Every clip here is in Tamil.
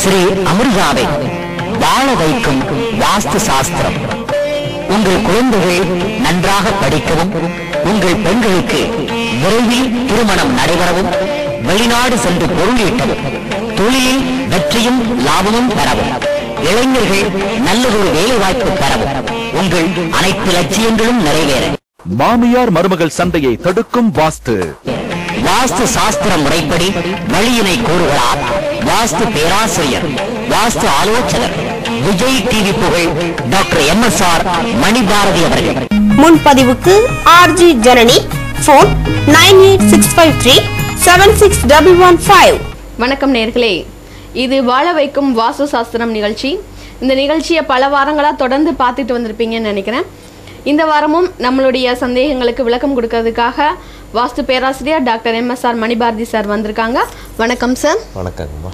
ஸ்ரீ அமிர்தாவை வாழ வைக்கும் வாஸ்து சாஸ்திரம். உங்கள் குழந்தைகள் நன்றாக படிக்கவும், உங்கள் பெண்களுக்கு விரைவில் திருமணம் நடைபெறவும், வெளிநாடு சென்று பொருள் ஈட்டவும், தொழிலில் வெற்றியும் லாபமும் பெறவும், இளைஞர்கள் நல்லதொரு வேலை வாய்ப்பு பெறவும், உங்கள் அனைத்து லட்சியங்களும் நிறைவேற மாமியார் மருமகள் சண்டையை தடுக்கும் வாஸ்து. வாஸ்து சாஸ்திர முறைப்படி வழியினை கூறுகிறார் வாஸ்து பேராசிரியர், வாஸ்து ஆலோசகர், விஜய் டிவி புகழ் டாக்டர் MSR மணிபாரதி அவர்கள். முன்பதிவுக்கு RG ஜனனி, போன் 9865376115. வணக்கம் நேர்களே, இது வாழ வைக்கும் வாஸ்து சாஸ்திரம் நிகழ்ச்சி. இந்த நிகழ்ச்சியை பல வாரங்களாக தொடர்ந்து பார்த்துட்டு வந்திருப்பீங்கன்னு நினைக்கிறேன். இந்த வாரமும் நம்மளுடைய சந்தேகங்களுக்கு விளக்கம் கொடுக்கறதுக்காக வாஸ்து பேராசிரியர் டாக்டர் MSR மணிபாரதி சார் வந்திருக்காங்க. வணக்கம் சார். வணக்கங்கம்மா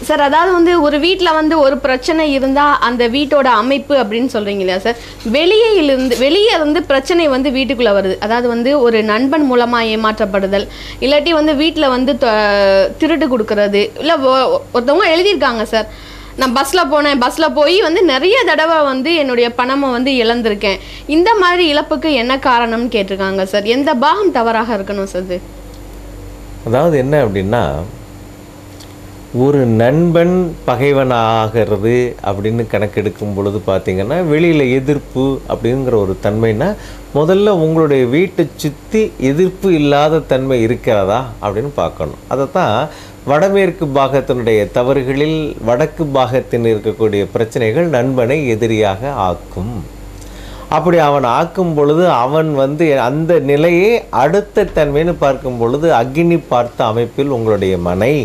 சார், அதாவது ஒரு வீட்டில் ஒரு பிரச்சனை இருந்தால் அந்த வீட்டோட அமைப்பு அப்படின்னு சொல்கிறீங்க இல்லையா சார்? வெளியே இருந்து பிரச்சனை வீட்டுக்குள்ளே வருது. அதாவது ஒரு நண்பன் மூலமாக ஏமாற்றப்படுதல், இல்லாட்டி வீட்டில் திருட்டு கொடுக்கறது, இல்லை ஒருத்தவங்க எழுதியிருக்காங்க சார், நான் பஸ்ஸில் போய் நிறைய தடவை என்னுடைய பணமை இழந்திருக்கேன், இந்த மாதிரி இழப்புக்கு என்ன காரணம்னு கேட்டிருக்காங்க சார். எந்த பாகம் தவறாக இருக்கணும் சார்? அதாவது என்ன அப்படின்னா, ஒரு நண்பன் பகைவன் ஆகிறது அப்படின்னு கணக்கெடுக்கும் பொழுது பார்த்திங்கன்னா, வெளியில் எதிர்ப்பு அப்படிங்கிற ஒரு தன்மைனா முதல்ல உங்களுடைய வீட்டை சுற்றி எதிர்ப்பு இல்லாத தன்மை இருக்கிறதா அப்படின்னு பார்க்கணும். அதைத்தான் வடமேற்கு பாகத்தினுடைய தவறுகளில் வடக்கு பாகத்தின் இருக்கக்கூடிய பிரச்சனைகள் நண்பனை எதிரியாக ஆக்கும். அப்படி அவன் ஆக்கும் பொழுது அவன் அந்த நிலையை அடுத்த தன்மைன்னு பார்க்கும் பொழுது அக்னி பார்த்த அமைப்பில் உங்களுடைய மனை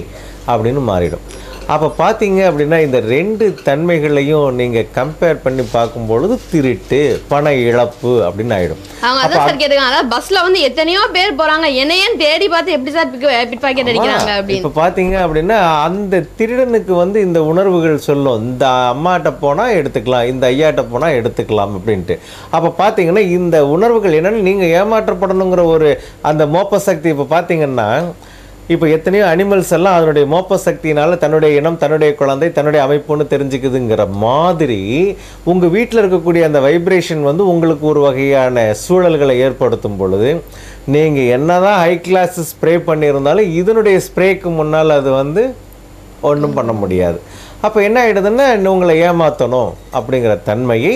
அப்படின்னு மாறிடும். அப்போ பார்த்தீங்க அப்படின்னா இந்த ரெண்டு தன்மைகளையும் நீங்கள் கம்பேர் பண்ணி பார்க்கும்பொழுது திருட்டு, பண இழப்பு அப்படின்னு ஆகிடும். அவங்க அதான் சார் கேட்டுக்காங்க, அதாவது பஸ்ஸில் எத்தனையோ பேர் போகிறாங்க, என்னையும் தேடி பார்த்து எப்படி சார் பிட் பாக்கெட் அடிக்கிறாங்க அப்படின்னு. இப்போ பார்த்தீங்க அப்படின்னா அந்த திருடனுக்கு இந்த உணர்வுகள் சொல்லும், இந்த அம்மாட்ட போனால் எடுத்துக்கலாம், இந்த ஐயாட்ட போனால் எடுத்துக்கலாம் அப்படின்ட்டு. அப்போ பார்த்தீங்கன்னா இந்த உணர்வுகள் என்னென்னு நீங்கள் ஏமாற்றப்படணுங்கிற ஒரு அந்த மோப்ப சக்தி. இப்போ பார்த்தீங்கன்னா இப்போ எத்தனையோ அனிமல்ஸ் எல்லாம் அதனுடைய மோப்ப சக்தியினால் தன்னுடைய இனம், தன்னுடைய குழந்தை, தன்னுடைய அமைப்புன்னு தெரிஞ்சுக்குதுங்கிற மாதிரி உங்கள் வீட்டில் இருக்கக்கூடிய அந்த வைப்ரேஷன் உங்களுக்கு ஒரு வகையான சூழல்களை ஏற்படுத்தும் பொழுது நீங்கள் என்னதான் ஹை கிளாஸ் ஸ்ப்ரே பண்ணியிருந்தாலும் இதனுடைய ஸ்ப்ரேக்கு முன்னால் அது ஒன்றும் பண்ண முடியாது. அப்போ என்ன ஆகிடுதுன்னா, உங்களை ஏமாற்றணும் அப்படிங்கிற தன்மையை,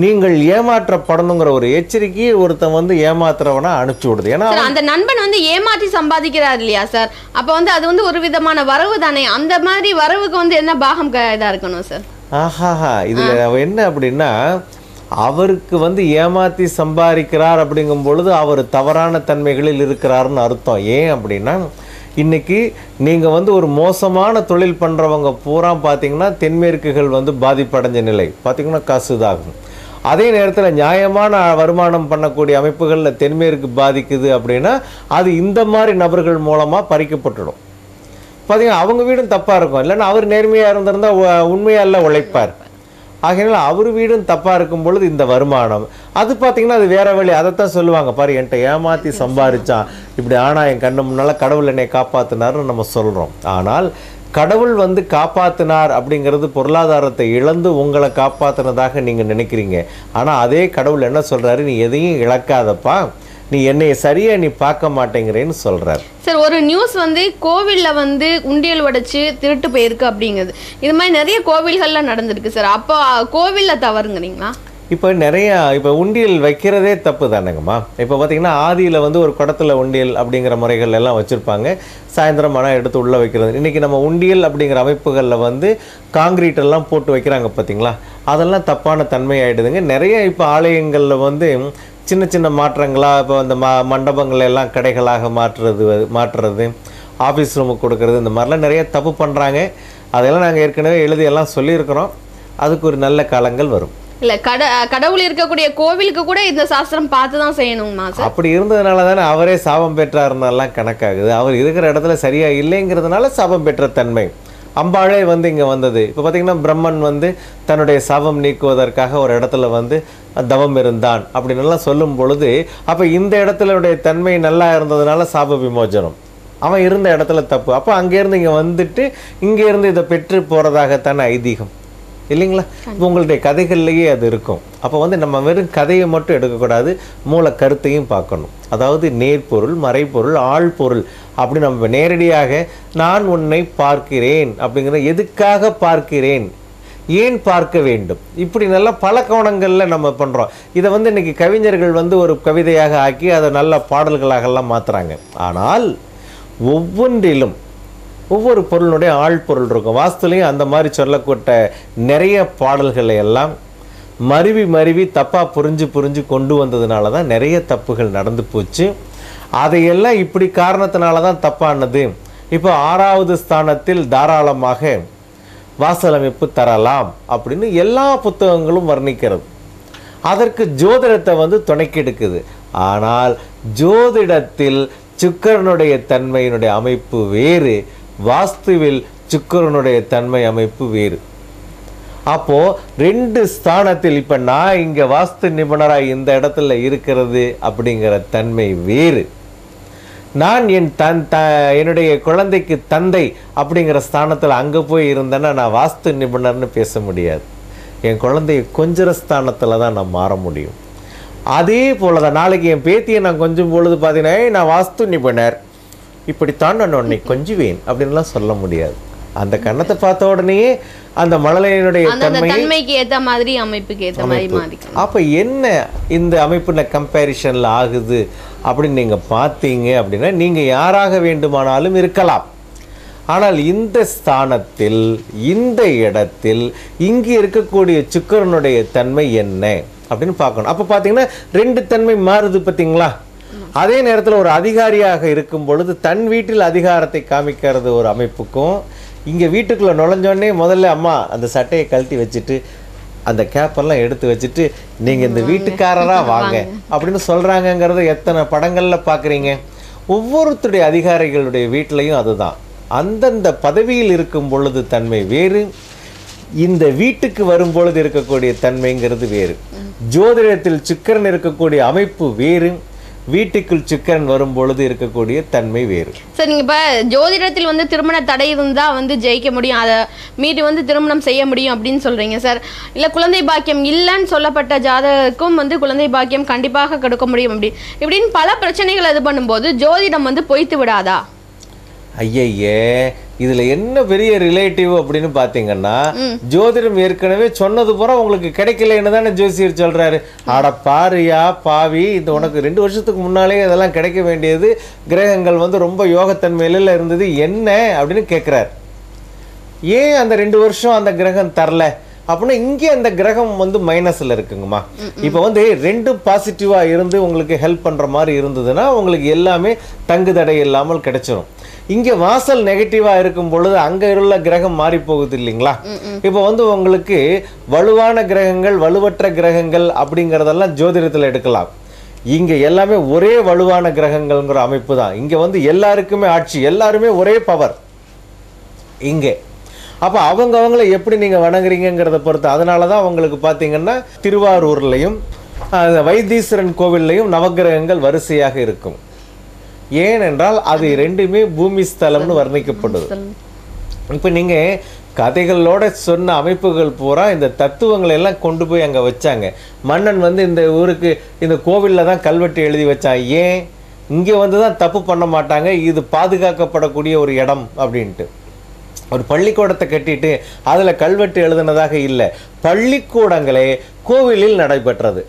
நீங்கள் ஏமாற்றப்படணுங்கிற ஒரு எச்சரிக்கையை ஒருத்தன் ஏமாத்துறவனா அனுப்பிச்சு விடுது. ஏன்னா அந்த நண்பன் ஏமாற்றி சம்பாதிக்கிறார் இல்லையா சார்? அப்போ அது ஒரு விதமான வரவு தானே. அந்த மாதிரி வரவுக்கு என்ன பாகம் இதா இருக்கணும் சார்? ஆஹாஹா, இதுல என்ன அப்படின்னா, அவருக்கு ஏமாத்தி சம்பாதிக்கிறார் அப்படிங்கும் பொழுது அவர் தவறான தன்மைகளில் இருக்கிறாருன்னு அர்த்தம். ஏன் அப்படின்னா, இன்னைக்கு நீங்கள் ஒரு மோசமான தொழில் பண்ணுறவங்க பூரா பார்த்தீங்கன்னா தென்மேற்குகள் பாதிப்படைஞ்ச நிலை பார்த்தீங்கன்னா காசுதாகும். அதே நேரத்தில் நியாயமான வருமானம் பண்ணக்கூடிய அமைப்புகளில் தென்மேற்கு பாதிக்குது அப்படின்னா அது இந்த மாதிரி நபர்கள் மூலமாக பறிக்கப்பட்டுடும். பார்த்தீங்கன்னா அவங்க வீடும் தப்பாக இருக்கும், இல்லைன்னா அவர் நேர்மையாக இருந்திருந்தால் உண்மையால உழைப்பார். ஆகையினால அவர் வீடும் தப்பாக இருக்கும் பொழுது இந்த வருமானம் அது பார்த்தீங்கன்னா அது வேற வழி. அதைத்தான் சொல்லுவாங்க, பாரு என்கிட்ட ஏமாற்றி சம்பாதிச்சான், இப்படி ஆனால் என் கண்ணு முன்னால் கடவுள் என்னை காப்பாற்றினார்னு நம்ம சொல்கிறோம். ஆனால் கடவுள் காப்பாற்றினார் அப்படிங்கிறது பொருளாதாரத்தை இழந்து உங்களை காப்பாற்றினதாக நீங்கள் நினைக்கிறீங்க. ஆனால் அதே கடவுள் என்ன சொல்கிறாரு, நீ எதையும் இழக்காதப்பா, நீ என்னை சரியாக நீ பார்க்க மாட்டேங்கிறேன்னு சொல்கிறார். சார், ஒரு நியூஸ் கோவிலில் உண்டியல் உடைச்சு திருட்டு போயிருக்கு அப்படிங்கிறது, இது மாதிரி நிறைய கோவில்களில் நடந்திருக்கு சார். அப்போ கோவிலில் தவறுங்கிறீங்களா? இப்போ இப்போ உண்டியல் வைக்கிறதே தப்பு தானேங்கம்மா. இப்போ பார்த்தீங்கன்னா ஆதியில் ஒரு குடத்தில் உண்டியல் அப்படிங்கிற முறைகள் எல்லாம் வச்சுருப்பாங்க, சாயந்தரம் ஆனால் எடுத்து உள்ளே வைக்கிறது. இன்றைக்கி நம்ம உண்டியல் அப்படிங்கிற அமைப்புகளில் காங்கிரீட் எல்லாம் போட்டு வைக்கிறாங்க பார்த்தீங்களா, அதெல்லாம் தப்பான தன்மை ஆகிடுதுங்க. நிறைய இப்போ ஆலயங்களில் சின்ன சின்ன மாற்றங்களாக இப்போ அந்த மண்டபங்கள் எல்லாம் கடைகளாக மாற்றுறது, ஆஃபீஸ் ரூமுக்கு கொடுக்கறது, இந்த மாதிரிலாம் நிறைய தப்பு பண்ணுறாங்க. அதெல்லாம் நாங்கள் ஏற்கனவே எழுதியெல்லாம் சொல்லியிருக்கிறோம். அதுக்கு ஒரு நல்ல காலங்கள் வரும். இல்ல கடவுள் இருக்கக்கூடிய கோவிலுக்கு கூட இந்த சாஸ்திரம் பார்த்து தான் செய்யணுமா சார்? அப்படி இருந்ததுனால தானே அவரே சாபம் பெற்றாருன்னெல்லாம் கணக்காகுது. அவர் இருக்கிற இடத்துல சரியா இல்லைங்கிறதுனால சாபம் பெற்ற தன்மை. அம்பாளே இங்கே வந்தது. இப்போ பார்த்தீங்கன்னா பிரம்மன் தன்னுடைய சாபம் நீக்குவதற்காக ஒரு இடத்துல தவம் இருந்தான் அப்படின்னு எல்லாம் சொல்லும் பொழுது, அப்போ இந்த இடத்துல தன்மை நல்லா இருந்ததுனால சாப விமோசனம். அவன் இருந்த இடத்துல தப்பு. அப்போ அங்கேருந்து இங்கே வந்துட்டு இங்கேருந்து இதை பெற்று போகிறதாகத்தானே ஐதீகம் இல்லைங்களா? இப்போ உங்களுடைய கதைகள்லேயே அது இருக்கும். அப்போ வந்து நம்ம வெறும் கதையை மட்டும் எடுக்கக்கூடாது, மூல கருத்தையும் பார்க்கணும். அதாவது நேர்பொருள், மறைப்பொருள், ஆழ்பொருள் அப்படி நம்ம நேரடியாக நான் உன்னை பார்க்கிறேன் அப்படிங்கிற எதுக்காக பார்க்கிறேன், ஏன் பார்க்க வேண்டும், இப்படி நல்லா பல கோணங்களில் நம்ம பண்ணுறோம். இதை வந்து இன்னைக்கு கவிஞர்கள் வந்து ஒரு கவிதையாக ஆக்கி அதை நல்ல பாடல்களாகலாம் மாற்றுறாங்க. ஆனால் ஒவ்வொன்றிலும் ஒவ்வொரு பொருளுடைய ஆழ்பொருள் இருக்கும். வாஸ்துலையும் அந்த மாதிரி சொல்லக்கூட்ட நிறைய பாடல்களை எல்லாம் மருவி தப்பாக புரிஞ்சு கொண்டு வந்ததுனால தான் நிறைய தப்புகள் நடந்து போச்சு. அதையெல்லாம் இப்படி காரணத்தினால தான் தப்பானது. இப்போ 6வது ஸ்தானத்தில் தாராளமாக வாசலமைப்பு தரலாம் அப்படின்னு எல்லா புத்தகங்களும் வர்ணிக்கிறது. அதற்கு ஜோதிடத்தை வந்து துணைக்கெடுக்குது. ஆனால் ஜோதிடத்தில் சுக்கிரனுடைய தன்மையினுடைய அமைப்பு வேறு, வாஸ்துவில் சுக்கிரனுடைய தன்மை அமைப்பு வேறு. அப்போ 2 ஸ்தானத்தில் இப்ப நான் இங்க வாஸ்து நிபுணராய் இந்த இடத்துல இருக்கிறது அப்படிங்கிற தன்மை வேறு. நான் என்னுடைய குழந்தைக்கு தந்தை அப்படிங்கிற ஸ்தானத்தில் அங்கே போய் இருந்தேன்னா நான் வாஸ்து நிபுணர்னு பேச முடியாது. என் குழந்தைய கொஞ்சிற ஸ்தானத்தில் தான் நான் மாற முடியும். அதே போல தான் நாளைக்கு என் பேத்தியை நான் கொஞ்சம் பொழுது பார்த்தீங்கன்னா நான் வாஸ்து நிபுணர் இப்படித்தான் நான் உன்னை கொஞ்சுவேன் அப்படின்லாம் சொல்ல முடியாது. அந்த கண்ணத்தை பார்த்த உடனே அந்த மழலையினுடைய தன்மைக்கு ஏற்ற மாதிரி அமைப்புக்கு ஏற்ற மாதிரி மாறி. அப்போ என்ன இந்த அமைப்புல கம்பேரிஷனில் ஆகுது அப்படின்னு நீங்கள் பார்த்தீங்க அப்படின்னா நீங்கள் யாராக வேண்டுமானாலும் இருக்கலாம். ஆனால் இந்த ஸ்தானத்தில் இந்த இடத்தில் இங்கே இருக்கக்கூடிய சுக்கிரனுடைய தன்மை என்ன அப்படின்னு பார்க்கணும். அப்போ பார்த்தீங்கன்னா 2 தன்மை மாறுது பார்த்தீங்களா? அதே நேரத்தில் ஒரு அதிகாரியாக இருக்கும் பொழுது தன் வீட்டில் அதிகாரத்தை காமிக்கிறது ஒரு அமைப்புக்கும், இங்கே வீட்டுக்குள்ளே நுழைஞ்சோடனே முதல்ல அம்மா அந்த சட்டையை கழட்டி வச்சுட்டு அந்த கேப்பெல்லாம் எடுத்து வச்சுட்டு நீங்கள் இந்த வீட்டுக்காரராக வாங்க அப்படின்னு சொல்கிறாங்கங்கிறத எத்தனை படங்களில் பார்க்குறீங்க. ஒவ்வொருத்தருடைய அதிகாரிகளுடைய வீட்டிலையும் அதுதான். அந்தந்த பதவியில் இருக்கும் பொழுது தன்மை வேறு, இந்த வீட்டுக்கு வரும் பொழுது இருக்கக்கூடிய தன்மைங்கிறது வேறு. ஜோதிடத்தில் சுக்கிரன் இருக்கக்கூடிய அமைப்பு வேறு, வீட்டுக்குள் சுக்கிரன் வரும் பொழுது இருக்கக்கூடிய தன்மை வேறு. சார் நீங்க இப்ப ஜோதிடத்தில் வந்து திருமண தடை இருந்தா வந்து ஜெயிக்க முடியும், அதை மீறி வந்து திருமணம் செய்ய முடியும் அப்படின்னு சொல்றீங்க சார். இல்ல குழந்தை பாக்கியம் இல்லைன்னு சொல்லப்பட்ட ஜாதகருக்கும் வந்து குழந்தை பாக்கியம் கண்டிப்பாக கொடுக்க முடியும் இப்படின்னு பல பிரச்சனைகள் இது பண்ணும்போது ஜோதிடம் வந்து பொய்த்து விடாதா? ஐயே, இதுல என்ன பெரிய ரிலேட்டிவ் அப்படின்னு பாத்தீங்கன்னா, ஜோதிடம் ஏற்கனவே சொன்னது பூரா உங்களுக்கு கிடைக்கலன்னு தானே ஜோசியர் சொல்றாரு. ஆட பாரியா பாவி, இந்த உனக்கு 2 வருஷத்துக்கு முன்னாலே இதெல்லாம் கிடைக்க வேண்டியது, கிரகங்கள் வந்து ரொம்ப யோகத்தன்மையில இருந்தது என்ன அப்படின்னு கேட்கிறார். ஏன் அந்த 2 வருஷம் அந்த கிரகம் தரல அப்படின்னா, இங்கே அந்த கிரகம் வந்து மைனஸ்ல இருக்குங்கம்மா. இப்போ வந்து 2 பாசிட்டிவா இருந்து உங்களுக்கு ஹெல்ப் பண்ற மாதிரி இருந்ததுன்னா உங்களுக்கு எல்லாமே தங்கு தடை இல்லாமல் கிடைச்சிடும். இங்கே வாசல் நெகட்டிவாக இருக்கும் பொழுது அங்கே உள்ள கிரகம் மாறி போகுது இல்லைங்களா? இப்போ வந்து உங்களுக்கு வலுவான கிரகங்கள் வலுவற்ற கிரகங்கள் அப்படிங்கிறதெல்லாம் ஜோதிடத்தில் எடுக்கலாம். இங்கே எல்லாமே ஒரே வலுவான கிரகங்கள்ங்கிற அமைப்பு தான். இங்கே வந்து எல்லாருக்குமே ஆட்சி, எல்லாருமே ஒரே பவர் இங்கே. அப்போ அவங்கள எப்படி நீங்கள் வணங்குறீங்கிறத பொறுத்து. அதனால தான் உங்களுக்கு பார்த்தீங்கன்னா திருவாரூர்லையும் வைத்தீஸ்வரன் கோவில்லையும் நவகிரகங்கள் வரிசையாக இருக்கும். ஏனென்றால் அது 2மே பூமி ஸ்தலம்னு வர்ணிக்கப்படுது. இப்போ நீங்கள் கதைகளோட சொன்ன அமைப்புகள் பூரா இந்த தத்துவங்களை எல்லாம் கொண்டு போய் அங்கே வச்சாங்க. மன்னன் வந்து இந்த ஊருக்கு இந்த கோவிலில் தான் கல்வெட்டு எழுதி வச்சான். ஏன் இங்கே வந்து தான் தப்பு பண்ண மாட்டாங்க, இது பாதுகாக்கப்படக்கூடிய ஒரு இடம் அப்படின்ட்டு. ஒரு பள்ளிக்கூடத்தை கட்டிட்டு அதில் கல்வெட்டு எழுதுனதாக இல்லை, பள்ளிக்கூடங்களே கோவிலில் நடைபெற்றது.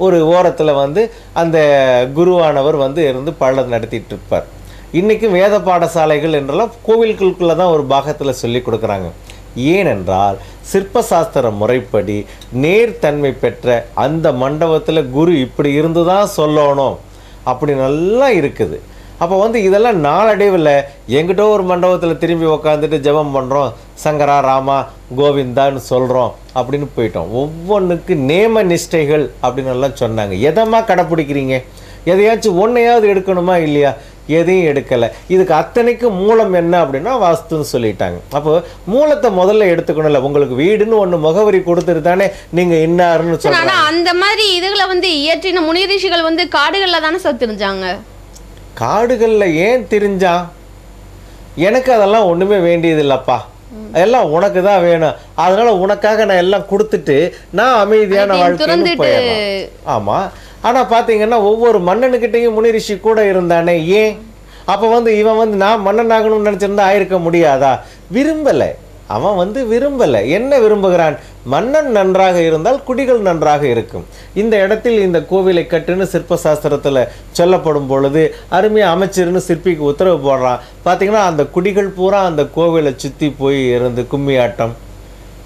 ஒரு ஓரத்தில் வந்து அந்த குருவானவர் வந்து இருந்து பாடம் நடத்திட்டு இருப்பார். இன்றைக்கும் வேத பாடசாலைகள் என்றெல்லாம் கோவில்களுக்குள்ளே தான் ஒரு பாகத்தில் சொல்லி கொடுக்குறாங்க. ஏனென்றால் சிற்பசாஸ்திர முறைப்படி நேர்த்தன்மை பெற்ற அந்த மண்டபத்தில் குரு இப்படி இருந்து தான் சொல்லணும் அப்படி நல்லா இருக்குது. அப்போ வந்து இதெல்லாம் நாளடைவில் எங்கிட்ட ஒரு மண்டபத்தில் திரும்பி உக்காந்துட்டு ஜெபம் பண்ணுறோம், சங்கரா ராமா கோவிந்தான்னு சொல்கிறோம் அப்படின்னு போயிட்டோம். ஒவ்வொன்றுக்கு நேம நிஷ்டைகள் அப்படின்னு எல்லாம் சொன்னாங்க. எதமா கடைப்பிடிக்கிறீங்க? எதையாச்சும் ஒன்றையாவது எடுக்கணுமா இல்லையா? எதையும் எடுக்கலை. இதுக்கு அத்தனைக்கும் மூலம் என்ன அப்படின்னா வாஸ்துன்னு சொல்லிட்டாங்க. அப்போ மூலத்தை முதல்ல எடுத்துக்கணும். இல்லை உங்களுக்கு வீடுன்னு ஒன்று முகவரி கொடுத்துட்டு தானே நீங்கள் இன்னாருன்னு சொல்லுங்க. அந்த மாதிரி இதுகளை வந்து இயற்றின முனிரிஷிகள் வந்து காடுகளில் தானே சார் தெரிஞ்சாங்க. காடுகளில் ஏன் தெரிஞ்சான்? எனக்கு அதெல்லாம் ஒண்ணுமே வேண்டியது இல்லப்பா, எல்லாம் உனக்கு தான் வேணும், அதனால உனக்காக நான் எல்லாம் கொடுத்துட்டு நான் அமைதியான வாழ்க்கைன்னு போயிடுறேன். ஆமா, ஆனா பாத்தீங்கன்னா ஒவ்வொரு மன்னனுக்கிட்டையும் முனிரிஷி கூட இருந்தானே, ஏன்? அப்ப இவன் நான் மன்னன் ஆகணும்னு நினைச்சிருந்தா ஆயிருக்க முடியாதா? விரும்பல, அவன் விரும்பல. என்ன விரும்புகிறான்? மன்னன் நன்றாக இருந்தால் குடிகள் நன்றாக இருக்கும். இந்த இடத்தில் இந்த கோவிலை கட்டுன்னு சிற்ப சாஸ்திரத்துல சொல்லப்படும் பொழுது அருமையா அமைச்சர்னு சிற்பிக்கு உத்தரவு போடுறான். பாத்தீங்கன்னா அந்த குடிகள் பூரா அந்த கோவிலை சுத்தி போய் இருந்து கும்மியாட்டம்,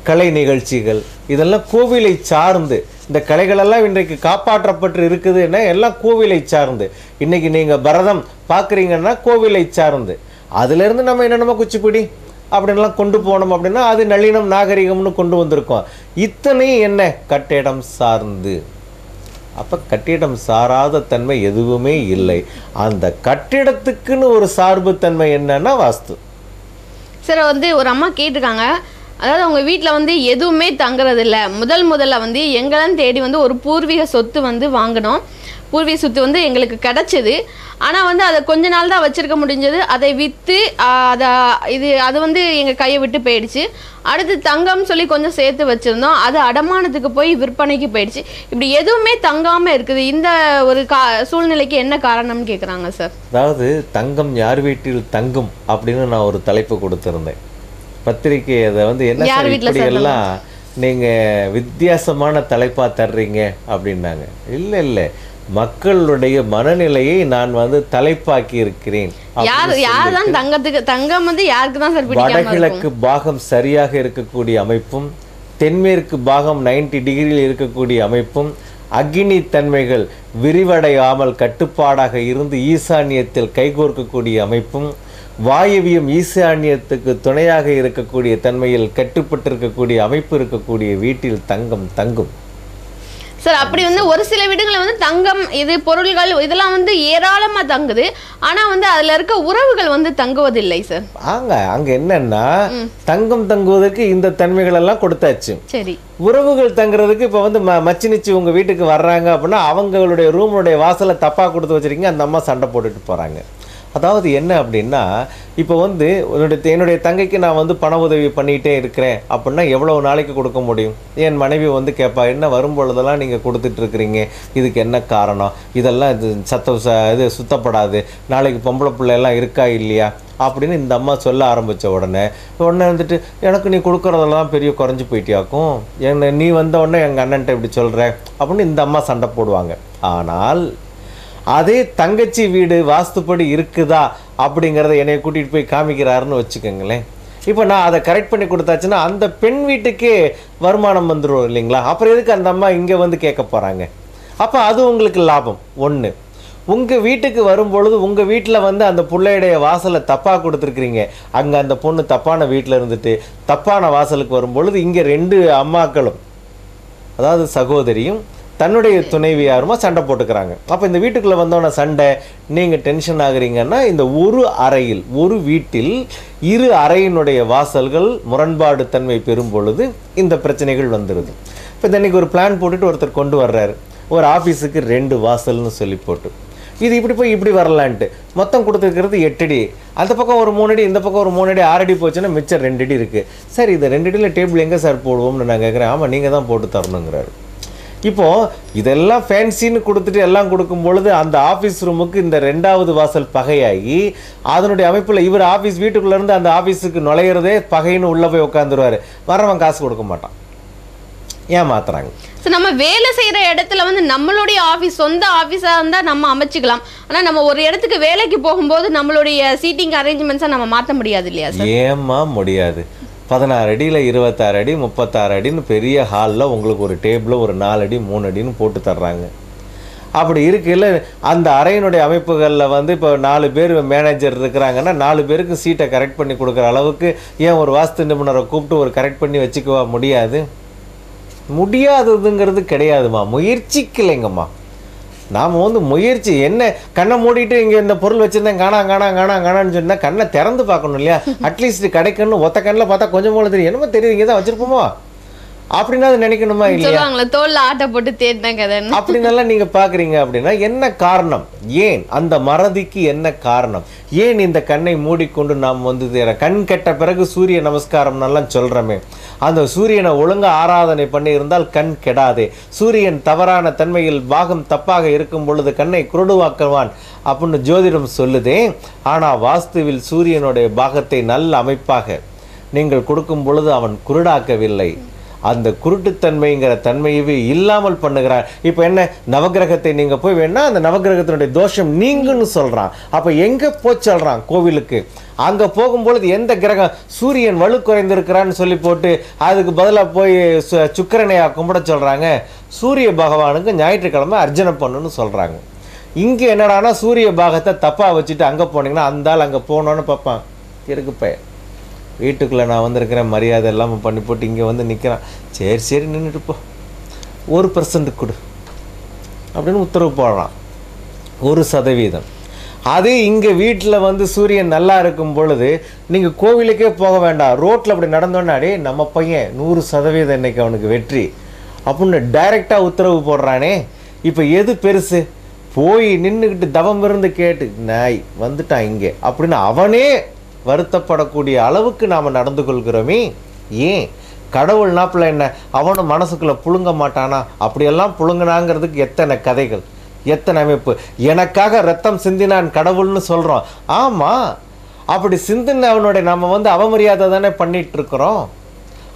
கலை நிகழ்ச்சிகள், இதெல்லாம் கோவிலை சார்ந்து, இந்த கலைகளெல்லாம் இன்றைக்கு காப்பாற்றப்பட்டு இருக்குதுன்னா எல்லாம் கோவிலை சார்ந்து. இன்னைக்கு நீங்க பரதம் பார்க்குறீங்கன்னா கோவிலை சார்ந்து, அதுல இருந்து நம்ம என்னென்னமோ குச்சிப்பிடி அப்படின்லாம் கொண்டு போனோம் அப்படின்னா அது நளினம் நாகரிகம்னு கொண்டு வந்திருக்கோம். இத்தனை என்ன கட்டிடம் சார்ந்து. அப்ப கட்டிடம் சாராத தன்மை எதுவுமே இல்லை. அந்த கட்டிடத்துக்குன்னு ஒரு சார்பு தன்மை என்னன்னா வாஸ்து. சார் ஒரு அம்மா கேட்டிருக்காங்க, அதாவது அவங்க வீட்டில் எதுவுமே தங்குறது இல்லை, முதல்ல எங்கெல்லாம் தேடி ஒரு பூர்வீக சொத்து வாங்கினோம், பூர்வீக சொத்து எங்களுக்கு கிடச்சிது, ஆனால் அதை கொஞ்ச நாள் தான் வச்சுருக்க முடிஞ்சது, அதை விற்று அது எங்கள் கையை விட்டு போயிடுச்சு. அடுத்து தங்கம் சொல்லி கொஞ்சம் சேர்த்து வச்சுருந்தோம், அது அடமானத்துக்கு போய் விற்பனைக்கு போயிடுச்சு. இப்படி எதுவுமே தங்காமல் இருக்குது. இந்த ஒரு சூழ்நிலைக்கு என்ன காரணம்னு கேட்குறாங்க சார். அதாவது தங்கம் யார் வீட்டில் தங்கும் அப்படின்னு நான் ஒரு தலைப்பு கொடுத்துருந்தேன் பத்திரிக்கை. அதை என்ன இப்படி எல்லாம் நீங்க வித்தியாசமான தலைப்பா தர்றீங்க அப்படின்னாங்க. இல்லை இல்லை, மக்களுடைய மனநிலையை நான் தலைப்பாக்கி இருக்கிறேன். வடகிழக்கு பாகம் சரியாக இருக்கக்கூடிய அமைப்பும், தென்மேற்கு பாகம் 90 டிகிரியில் இருக்கக்கூடிய அமைப்பும், அக்னி தன்மைகள் விரிவடையாமல் கட்டுப்பாடாக இருந்து ஈசான்யத்தில் கைகோர்க்கக்கூடிய அமைப்பும், வாயுவியம் ஈசான்யத்துக்கு துணையாக இருக்கக்கூடிய தன்மையில் கட்டுப்பட்டிருக்கக்கூடிய அமைப்பு இருக்கக்கூடிய வீட்டில் தங்கம் தங்கும். சார் அப்படி ஒரு சில வீடுகளில் தங்கம் இது பொருள்கள் இதெல்லாம் ஏராளமாக தங்குது, ஆனால் அதில் இருக்க உறவுகள் தங்குவதில்லை சார். அங்க என்னன்னா தங்கம் தங்குவதற்கு இந்த தன்மைகள் எல்லாம் கொடுத்தாச்சு. சரி, உறவுகள் தங்குறதுக்கு இப்போ மச்சினிச்சு உங்க வீட்டுக்கு வர்றாங்க அப்படின்னா அவங்களுடைய ரூமுடைய வாசலை தப்பா கொடுத்து வச்சிருக்கீங்க, அந்த அம்மா சண்டை போட்டுட்டு போறாங்க. அதாவது என்ன அப்படின்னா இப்போ என்னுடைய தங்கைக்கு நான் பண உதவி பண்ணிகிட்டே இருக்கிறேன் அப்படின்னா எவ்வளவு நாளைக்கு கொடுக்க முடியும்? என் மனைவி கேட்பா, என்ன வரும்பொழுதெல்லாம் நீங்கள் கொடுத்துட்டு இருக்கிறீங்க, இதுக்கு என்ன காரணம்? இதெல்லாம் இது சுத்தப்படாது, நாளைக்கு பொம்பளை பிள்ளையெல்லாம் இருக்கா இல்லையா அப்படின்னு இந்த அம்மா சொல்ல ஆரம்பித்த உடனே எனக்கு நீ கொடுக்குறதெல்லாம் பெரிய குறைஞ்சி போயிட்டியாக்கும், நீ வந்த உடனே எங்கள் அண்ணன்ட்ட இப்படி சொல்கிற அப்படின்னு இந்த அம்மா சண்டை போடுவாங்க. ஆனால் அதே தங்கச்சி வீடு வாஸ்துப்படி இருக்குதா அப்படிங்கிறத என்னை கூட்டிகிட்டு போய் காமிக்கிறாருன்னு வச்சுக்கோங்களேன். இப்போ நான் அதை கரெக்ட் பண்ணி கொடுத்தாச்சுன்னா அந்த பெண் வீட்டுக்கே வருமானம் வந்துடும் இல்லைங்களா? அப்புறம் எதுக்கு அந்த அம்மா இங்கே கேட்க போகிறாங்க? அப்போ அது உங்களுக்கு லாபம். ஒன்று, உங்கள் வீட்டுக்கு வரும்பொழுது உங்கள் வீட்டில் அந்த பிள்ளையுடைய வாசலை தப்பாக கொடுத்துருக்குறீங்க, அங்கே அந்த பொண்ணு தப்பான வீட்டில் இருந்துட்டு தப்பான வாசலுக்கு வரும்பொழுது இங்கே 2 அம்மாக்களும், அதாவது சகோதரியும் தன்னுடைய துணைவியாருமா சண்டை போட்டுக்கிறாங்க. அப்போ இந்த வீட்டுக்குள்ளே வந்தோன்னே சண்டை, நீங்கள் டென்ஷன் ஆகுறீங்கன்னா இந்த ஒரு அறையில், ஒரு வீட்டில் 2 அறையினுடைய வாசல்கள் முரண்பாடு தன்மை பெறும் பொழுது இந்த பிரச்சனைகள் வந்துடுது. இப்போ இன்றைக்கி ஒரு பிளான் போட்டுட்டு ஒருத்தர் கொண்டு வர்றாரு, ஒரு ஆஃபீஸுக்கு 2 வாசல்னு சொல்லி போட்டு, இது இப்படி போய் இப்படி வரலான்ட்டு மொத்தம் கொடுத்துருக்கிறது 8 அடி, அந்த பக்கம் ஒரு 3 அடி, இந்த பக்கம் ஒரு 3 அடி, 6 அடி போச்சுன்னா மிச்சம் 2 அடி இருக்குது. சரி, இந்த 2 அடியில் டேபிள் எங்கே சார் போடுவோம்னு நான் கேட்குறேன். ஆமாம், நீங்கள் தான் போட்டு தரணுங்கிறாரு. இப்போது இதெல்லாம் ஃபேன்சின்னு கொடுத்துட்டு எல்லாம் கொடுக்கும் பொழுது அந்த ஆஃபீஸ் ரூமுக்கு இந்த 2வது வாசல் பகையாகி அதனுடைய அமைப்பில் இவர் ஆஃபீஸ் வீட்டுக்குள்ளேருந்து அந்த ஆஃபீஸுக்கு நுழையிறதே பகைன்னு உள்ளே போய் உட்காந்துருவார். வரவன் காசு கொடுக்க மாட்டான், ஏமாத்துறாங்க. நம்ம வேலை செய்யற இடத்துல நம்மளுடைய ஆஃபீஸ் சொந்த ஆஃபீஸாக இருந்தால் நம்ம அமைச்சிக்கலாம், ஆனால் நம்ம ஒரு இடத்துக்கு வேலைக்கு போகும்போது நம்மளுடைய சீட்டிங் அரேஞ்ச்மெண்ட்ஸை நம்ம மாற்ற முடியாது இல்லையா சார்? ஏமா முடியாது. 16 அடியில் 26 அடி 36 அடின்னு பெரிய ஹாலில் உங்களுக்கு ஒரு டேபிள் ஒரு 4 அடி 3 அடின்னு போட்டு தர்றாங்க. அப்படி இருக்கையில் அந்த அறையினுடைய அமைப்புகளில் இப்போ 4 பேர் மேனேஜர் இருக்கிறாங்கன்னா 4 பேருக்கு சீட்டை கரெக்ட் பண்ணி கொடுக்குற அளவுக்கு ஏன் ஒரு வாஸ்து நிபுணரை கூப்பிட்டு ஒரு கரெக்ட் பண்ணி வச்சுக்கவா முடியாது? முடியாததுங்கிறது கிடையாதுமா, முயற்சிக்கலைங்கம்மா. நாம் முயற்சி என்ன, கண்ணை மூடிட்டு இங்கே இந்த பொருள் வச்சுருந்தேன் காணான்னு சொன்னால் கண்ணை திறந்து பார்க்கணும் இல்லையா? அட்லீஸ்ட் கிடைக்கணும். ஒத்த கண்ணில் பார்த்தா கொஞ்சம் போல தெரியும், என்னமோ தெரியுது, இங்கே தான் வச்சுருப்போமோ. அப்படின்னா அது நினைக்கணுமா இல்லையா? சொல்லுவாங்களே தோல்ல ஆட்ட போட்டு தேடின கதை அப்படின்னெல்லாம் நீங்க பாக்குறீங்க அப்படின்னா என்ன காரணம்? ஏன் அந்த மறதிக்கு என்ன காரணம்? ஏன் இந்த கண்ணை மூடிக்கொண்டு நாம் வந்து கண் கெட்ட பிறகு சூரிய நமஸ்காரம் எல்லாம் சொல்றோமே, அந்த சூரியனை ஒழுங்கா ஆராதனை பண்ணி இருந்தால் கண் கெடாதே. சூரியன் தவறான தன்மையில் பாகம் தப்பாக இருக்கும் பொழுது கண்ணை குருடுவாக்குவான் அப்படின்னு ஜோதிடம் சொல்லுதே. ஆனா வாஸ்துவில் சூரியனுடைய பாகத்தை நல்ல அமைப்பாக நீங்கள் கொடுக்கும் பொழுது அவன் குருடாக்கவில்லை, அந்த குருட்டுத்தன்மைங்கிற தன்மையவே இல்லாமல் பண்ணுகிறார். இப்போ என்ன, நவகிரகத்தை நீங்க போய் வேணா அந்த நவகிரகத்தினுடைய தோஷம் நீங்குன்னு சொல்றான். அப்ப எங்க போய் சொல்றான்? கோவிலுக்கு. அங்க போகும்பொழுது எந்த கிரகம் சூரியன் வலு குறைந்திருக்கிறான்னு சொல்லி போட்டு அதுக்கு பதிலாக போய் சுக்கிரனையா கும்பிட சொல்றாங்க. சூரிய பகவானுக்கு ஞாயிற்றுக்கிழமை அர்ச்சனை பண்ணுன்னு சொல்றாங்க. இங்க என்னடானா சூரிய பாகத்தை தப்பா வச்சுட்டு அங்க போனீங்கன்னா அந்த ஆள் அங்க போனோன்னு பார்ப்பான், இருக்குப்ப வீட்டுக்குள்ளே நான் வந்திருக்கிறேன் மரியாதை இல்லாமல் பண்ணி போட்டு இங்கே வந்து நிற்கிறான். சரி சரி நின்றுட்டு போ, 1% கொடு அப்படின்னு உத்தரவு போடுறான். 1%. அதே இங்கே வீட்டில் வந்து சூரியன் நல்லா இருக்கும் பொழுது நீங்கள் கோவிலுக்கே போக வேண்டாம், ரோட்டில் அப்படி நடந்தோன்னாடே நம்ம பையன் 100% இன்னைக்கு அவனுக்கு வெற்றி அப்படின்னு டைரெக்டாக உத்தரவு போடுறானே. இப்போ எது பெருசு? போய் நின்றுக்கிட்டு தவம் இருந்து கேட்டு நாய் வந்துட்டான் இங்கே அப்படின்னு அவனே வருத்தப்படக்கூடிய அளவுக்கு நாம் நடந்து கொள்கிறோமே. ஏன்? கடவுள் நாப்பில் என்ன அவனும் மனசுக்குள்ளே புழுங்க மாட்டானா? அப்படியெல்லாம் புழுங்கினாங்கிறதுக்கு எத்தனை கதைகள், எத்தனை அமைப்பு. எனக்காக ரத்தம் சிந்தினான் கடவுள்னு சொல்கிறோம். ஆமாம், அப்படி சிந்தின அவனுடைய நம்ம வந்து அவமரியாதை தானே பண்ணிட்டு இருக்கிறோம்.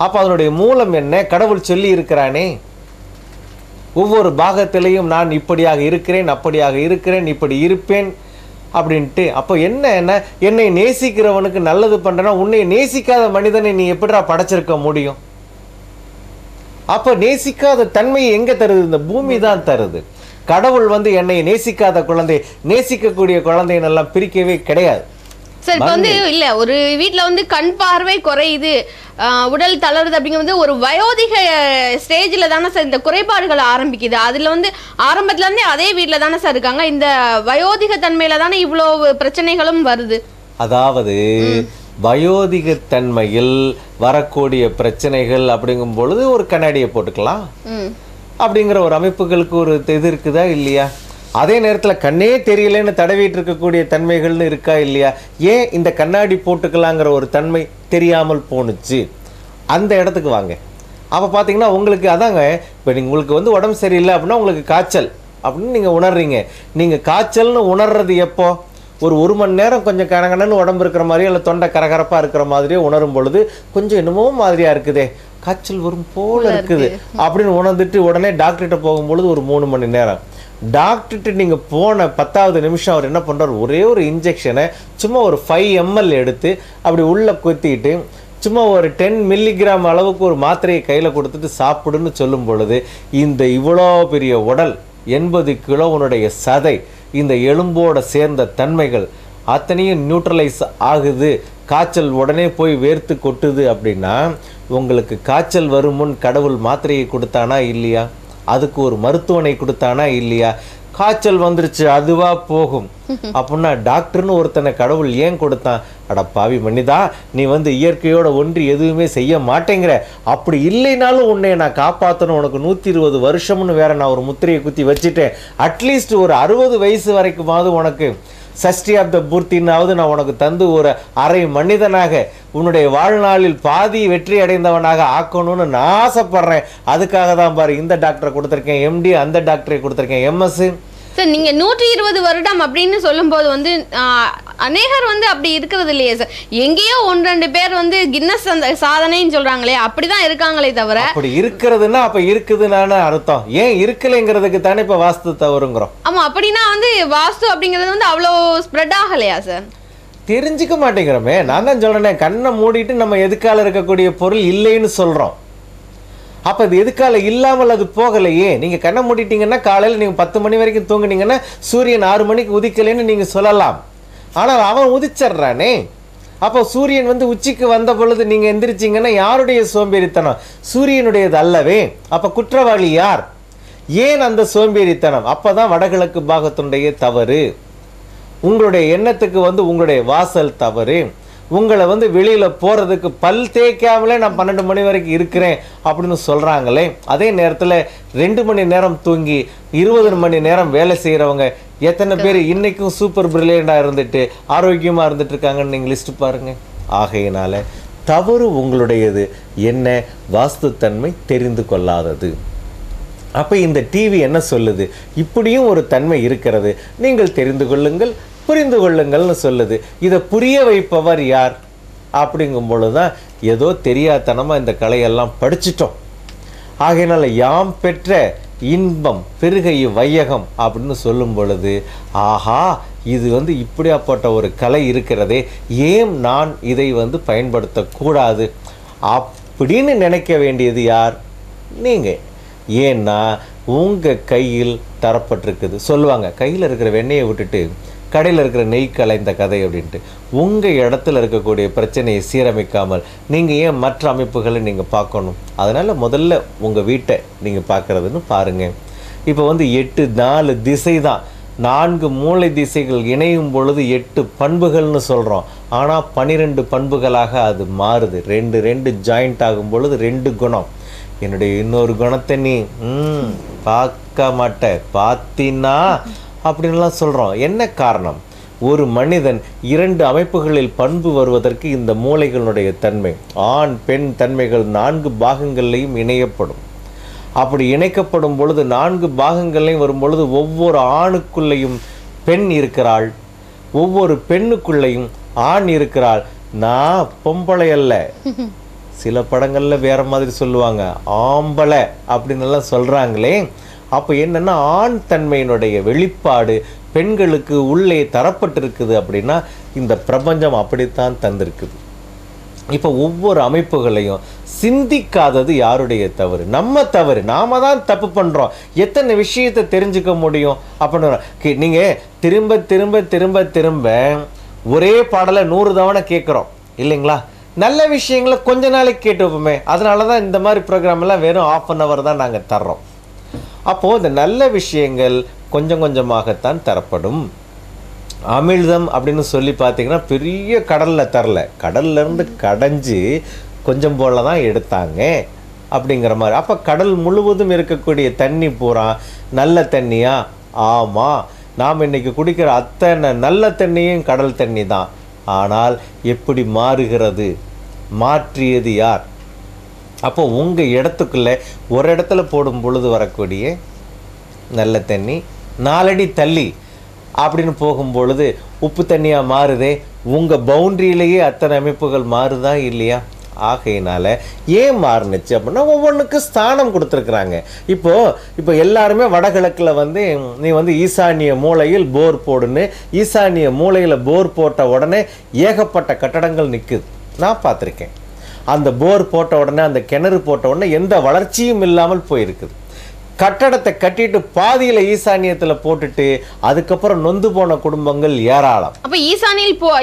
அப்போ அதனுடைய மூலம் என்ன? கடவுள் சொல்லி இருக்கிறானே, ஒவ்வொரு பாகத்திலையும் நான் இப்படியாக இருக்கிறேன், அப்படியாக இருக்கிறேன், இப்படி இருப்பேன் அப்படின்ட்டு. அப்போ என்ன என்னை நேசிக்கிறவனுக்கு நல்லது பண்றேன்னா உன்னை நேசிக்காத மனிதனை நீ எப்படிடா படைச்சிருக்க முடியும்? அப்போ நேசிக்காத தன்மையை எங்க தருது? இந்த பூமி தான் தருது. கடவுள் வந்து என்னை நேசிக்காத குழந்தை, நேசிக்கக்கூடிய குழந்தைன்னெல்லாம் பிரிக்கவே கிடையாது. சார் இப்போ வந்து இல்ல ஒரு வீட்டுல வந்து கண் பார்வை குறையுது, உடல் தளருது அப்படிங்கிறது ஒரு வயோதிக ஸ்டேஜில் தானே சார் இந்த குறைபாடுகள் ஆரம்பிக்குது. அதில் வந்து ஆரம்பத்துல இருந்தே அதே வீட்டில் தானே சார் இருக்காங்க. இந்த வயோதிக தன்மையில தானே இவ்வளோ பிரச்சனைகளும் வருது. அதாவது வயோதிக தன்மையில் வரக்கூடிய பிரச்சனைகள் அப்படிங்கும் பொழுது ஒரு கண்ணாடியை போட்டுக்கலாம் அப்படிங்கிற ஒரு அமைப்புகளுக்கு ஒரு இது இருக்குதா இல்லையா? அதே நேரத்தில் கண்ணே தெரியலன்னு தடவிட்டு இருக்கக்கூடிய தன்மைகள்னு இருக்கா இல்லையா? ஏன் இந்த கண்ணாடி போட்டுக்கலாங்கிற ஒரு தன்மை தெரியாமல் போணுச்சு? அந்த இடத்துக்கு வாங்க. அப்போ பார்த்தீங்கன்னா உங்களுக்கு அதாங்க, இப்போ உங்களுக்கு வந்து உடம்பு சரியில்லை அப்படின்னா உங்களுக்கு காய்ச்சல் அப்படின்னு நீங்கள் உணர்றீங்க. நீங்கள் காய்ச்சல்னு உணர்றது எப்போ? ஒரு மணி நேரம் கொஞ்சம் கனகனன்னு உடம்பு இருக்கிற மாதிரியோ இல்லை தொண்டை கரகரப்பாக இருக்கிற மாதிரியோ உணரும் பொழுது கொஞ்சம் என்னமோ மாதிரியா இருக்குதே, காய்ச்சல் வரும் போல இருக்குது அப்படின்னு உணர்ந்துட்டு உடனே டாக்டர்கிட்ட போகும்பொழுது ஒரு 3 மணி நேரம் டாக்டர்கிட்ட நீங்கள் போன 10வது நிமிஷம் அவர் என்ன பண்ணுறார்? ஒரே ஒரு இன்ஜெக்ஷனை சும்மா ஒரு 5 ml எடுத்து அப்படி உள்ளே குத்திட்டு சும்மா ஒரு 10 மில்லிகிராம் அளவுக்கு ஒரு மாத்திரையை கையில் கொடுத்துட்டு சாப்பிடுன்னு சொல்லும் பொழுது இந்த இவ்வளோ பெரிய உடல் 80 கிலோனுடைய சதை, இந்த எலும்போட சேர்ந்த தன்மைகள் அத்தனையும் நியூட்ரலைஸ் ஆகுது. காய்ச்சல் உடனே போய் வேர்த்து கொட்டுது அப்படின்னா உங்களுக்கு காய்ச்சல் வரும் முன் கடவுள் மாத்திரையை கொடுத்தானா இல்லையா? அதுக்கு ஒரு மருத்துவனை கொடுத்தானா இல்லையா? காய்ச்சல் வந்துருச்சு அதுவா போகும் அப்படின்னா டாக்டர்னு ஒருத்தனை கடவுள் ஏன் கொடுத்தான்? அட பாவி மனிதா, நீ வந்து இயற்கையோட ஒன்றி எதுவுமே செய்ய மாட்டேங்கிற, அப்படி இல்லைனாலும் உன்னை நான் காப்பாற்றணும், உனக்கு 120 வருஷம்னு வேற நான் ஒரு முத்திரையை குத்தி வச்சுட்டேன், அட்லீஸ்ட் ஒரு 60 வயசு வரைக்குமாவது உனக்கு சஷ்டி ஆஃப் த பூர்த்தினாவது நான் உனக்கு தந்து ஒரு அரை மனிதனாக உன்னுடைய வாழ்நாளில் பாதி வெற்றி அடைந்தவனாக ஆக்கணும்னு நான் ஆசைப்படுறேன். அதுக்காக தான் பாரு இந்த டாக்டரை கொடுத்துருக்கேன், எம்டி அந்த டாக்டரை கொடுத்துருக்கேன், எம்எஸ். சார் நீங்க 120 வருடம் அப்படின்னு சொல்லும் போது வந்து அநேகர் வந்து அப்படி இருக்கிறது இல்லையே சார். எங்கேயோ 1-2 பேர் வந்து கின்னஸ் சாதனைன்னு சொல்றாங்களே, அப்படிதான் இருக்காங்களே தவிர. அப்படி இருக்கிறதுன்னா அப்ப இருக்குதுன்னு அர்த்தம். ஏன் இருக்கலைங்கிறதுக்கு தானே இப்ப வாஸ்து தவறுங்கிறோம். ஆமா, அப்படின்னா வந்து வாஸ்து அப்படிங்கிறது வந்து அவ்வளோ ஸ்ப்ரெட் ஆகலையா சார்? தெரிஞ்சுக்க மாட்டேங்கிறோமே. நான் தான் சொல்றேனே, கண்ணை மூடிட்டு நம்ம எதுக்கால இருக்கக்கூடிய பொருள் இல்லைன்னு சொல்றோம். அப்போ அது எதுக்கால இல்லாமல் அது போகலையே. நீங்கள் கண்ணை மூடிட்டீங்கன்னா காலையில் நீங்கள் 10 மணி வரைக்கும் தூங்குனீங்கன்னா சூரியன் 6 மணிக்கு உதிக்கலைன்னு நீங்கள் சொல்லலாம். ஆனால் அவன் உதிச்சிட்றானே. அப்போ சூரியன் வந்து உச்சிக்கு வந்த பொழுது நீங்கள் எந்திரிச்சிங்கன்னா யாருடைய சோம்பேறித்தனம்? சூரியனுடையது அல்லவே. அப்போ குற்றவாளி யார்? ஏன் அந்த சோம்பேறித்தனம்? அப்போ தான் வடகிழக்கு பாகத்தினுடைய தவறு. உங்களுடைய எண்ணத்துக்கு வந்து உங்களுடைய வாசல் தவறு. உங்களை வந்து வெளியில போறதுக்கு பல் தேய்க்காமலே நான் 12 மணி வரைக்கும் இருக்கிறேன் அப்படின்னு சொல்றாங்களே, அதே நேரத்துல 2 மணி நேரம் தூங்கி 20 மணி நேரம் வேலை செய்யறவங்க எத்தனை பேர் இன்னைக்கும் சூப்பர் பிரில்லியண்டா இருந்துட்டு ஆரோக்கியமா இருந்துட்டு இருக்காங்கன்னு நீங்க லிஸ்ட் பாருங்க. ஆகையினால தவறு உங்களுடையது, என்ன வாஸ்துத்தன்மை தெரிந்து கொள்ளாதது. அப்ப இந்த டிவி என்ன சொல்லுது, இப்படியும் ஒரு தன்மை இருக்கிறது, நீங்கள் தெரிந்து கொள்ளுங்கள், புரிந்து கொள்ளுங்கள்னு சொல்லுது. இதை புரிய வைப்பவர் யார் அப்படிங்கும் பொழுதுதான் ஏதோ தெரியாதனமா இந்த கலையெல்லாம் படிச்சிட்டோம். ஆகையினால யாம் பெற்ற இன்பம் பெருகை வையகம் அப்படின்னு சொல்லும் பொழுது, ஆஹா இது வந்து இப்படியாப்பட்ட ஒரு கலை இருக்கிறதே, ஏன் நான் இதை வந்து பயன்படுத்தக்கூடாது அப்படின்னு நினைக்க வேண்டியது யார்? நீங்கள். ஏன்னா உங்கள் கையில் தரப்பட்டிருக்குது. சொல்லுவாங்க கையில் இருக்கிற வெண்ணெயை விட்டுட்டு கடையில் இருக்கிற நெய் கலைந்த கதை அப்படின்ட்டு. உங்கள் இடத்துல இருக்கக்கூடிய பிரச்சனையை சீரமைக்காமல் நீங்கள் ஏன் மற்ற அமைப்புகளை நீங்கள் பார்க்கணும்? அதனால் முதல்ல உங்கள் வீட்டை நீங்கள் பார்க்குறதுன்னு பாருங்கள். இப்போ வந்து 4 திசை தான், 4 மூளை திசைகள் இணையும் பொழுது 8 பண்புகள்னு சொல்கிறோம். ஆனால் 12 பண்புகளாக அது மாறுது. 2 ஜாயிண்ட் ஆகும் பொழுது 2 குணம். என்னுடைய இன்னொரு குணத்தை நீ பார்க்க மாட்ட, பார்த்தினா அப்படின்லாம் சொல்கிறோம். என்ன காரணம்? ஒரு மனிதன் 2 அமைப்புகளில் பண்பு வருவதற்கு இந்த மூளைகளுடைய தன்மை, ஆண் பெண் தன்மைகள் 4 பாகங்கள்லையும் இணையப்படும். அப்படி இணைக்கப்படும் பொழுது 4 பாகங்களையும் வரும் பொழுது ஒவ்வொரு ஆணுக்குள்ளேயும் பெண் இருக்கிறாள், ஒவ்வொரு பெண்ணுக்குள்ளேயும் ஆண் இருக்கிறாள். நான் பொம்பளை அல்ல, சில படங்கள்ல வேற மாதிரி சொல்லுவாங்க ஆம்பளை அப்படின்னு எல்லாம் சொல்றாங்களே. அப்போ என்னன்னா ஆண் தன்மையினுடைய வெளிப்பாடு பெண்களுக்கு உள்ளே தரப்பட்டிருக்குது. அப்படின்னா இந்த பிரபஞ்சம் அப்படித்தான் தந்திருக்குது. இப்போ ஒவ்வொரு அமைப்புகளையும் சிந்திக்காதது யாருடைய தவறு? நம்ம தவறு. நாம தான் தப்பு பண்றோம். எத்தனை விஷயத்தை தெரிஞ்சுக்க முடியும் அப்படின்னு நீங்க திரும்ப திரும்ப திரும்ப திரும்ப ஒரே பாடலை 100 தவணை கேட்குறோம் இல்லைங்களா? நல்ல விஷயங்களை கொஞ்ச நாளைக்கு கேட்டு வைப்போமே. அதனால தான் இந்த மாதிரி ப்ரோக்ராம் எல்லாம் வெறும் 1/2 hour தான் நாங்கள் தர்றோம். அப்போது இந்த நல்ல விஷயங்கள் கொஞ்சம் கொஞ்சமாகத்தான் தரப்படும். அமிழ்தம் அப்படின்னு சொல்லி பார்த்தீங்கன்னா பெரிய கடலில் தரல, கடல்லேருந்து கடைஞ்சி கொஞ்சம் போல தான் எடுத்தாங்க அப்படிங்கிற மாதிரி. அப்போ கடல் முழுவதும் இருக்கக்கூடிய தண்ணி பூரா நல்ல தண்ணியா? ஆமாம், நாம் இன்றைக்கி குடிக்கிற அத்தனை நல்ல தண்ணியும் கடல் தண்ணி தான். ஆனால் எப்படி மாறுகிறது? மாற்றியது யார்? அப்போ உங்கள் இடத்துக்குள்ளே ஒரு இடத்துல போடும் பொழுது வரக்கூடிய நல்ல தண்ணி 4 அடி தள்ளி அப்படின்னு போகும்பொழுது உப்பு தண்ணியாக மாறுதே. உங்கள் பவுண்ட்ரியிலேயே அத்தனை அமைப்புகள் மாறுதா இல்லையா? ஆகையினால ஏன் மாறுனுச்சு அப்படின்னா ஒவ்வொன்றுக்கு ஸ்தானம் கொடுத்துருக்குறாங்க. இப்போ எல்லாருமே வடகிழக்கில் வந்து நீ வந்து ஈசானிய மூலையில் போர் போடுன்னு, ஈசானிய மூலையில் போர் போட்ட உடனே ஏகப்பட்ட கட்டடங்கள் நிற்குது. நான் பார்த்துருக்கேன். அந்த போர் போட்ட உடனே, அந்த கிணறு போட்ட உடனே எந்த வளர்ச்சியும் இல்லாமல் போயிருக்குது. கட்டடத்தை கட்டிட்டு பாதியில ஈசானியத்துல போட்டுட்டு அதுக்கப்புறம் நொந்து போன குடும்பங்கள் ஏராளம். அப்ப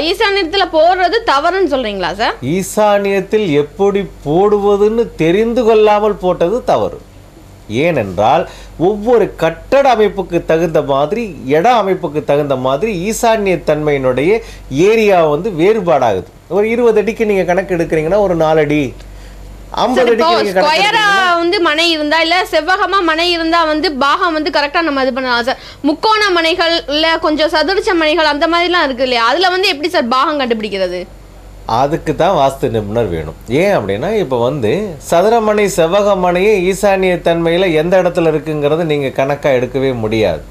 ஈசானியத்துல போடுறது தவறுன்னு சொல்றீங்களா சார்? ஈசானியத்தில் எப்படி போடுவதுன்னு தெரிந்து கொள்ளாமல் போட்டது தவறு. ஏனென்றால் ஒவ்வொரு கட்டட அமைப்புக்கு தகுந்த மாதிரி, இட அமைப்புக்கு தகுந்த மாதிரி ஈசானிய தன்மையினுடைய ஏரியா வந்து வேறுபாடாகுது. ஒரு 20 அடிக்கு நீங்க கணக்கு எடுக்கிறீங்கன்னா ஒரு 4 அடி, 50 அடிக்கு ஸ்கொயரா வந்து மனை இருந்தா இல்ல செவ்வகமா மனை இருந்தா வந்து பாகம் வந்து கரெக்டா நம்ம இது பண்ணலாம் சார். முக்கோண மனைகள் இல்ல கொஞ்சம் சதுரச்ச மனைகள் அந்த மாதிரிலாம் இருக்கு இல்லையா, அதுல வந்து எப்படி சார் பாகம் கண்டுபிடிக்கிறது? அதுக்கு தான் வாஸ்து நிபுணர் வேணும். ஏன் அப்படின்னா இப்போ வந்து சதுரமனை செவ்வகமனையே ஈசானிய தன்மையில் எந்த இடத்துல இருக்குங்கிறத நீங்கள் கணக்காக எடுக்கவே முடியாது.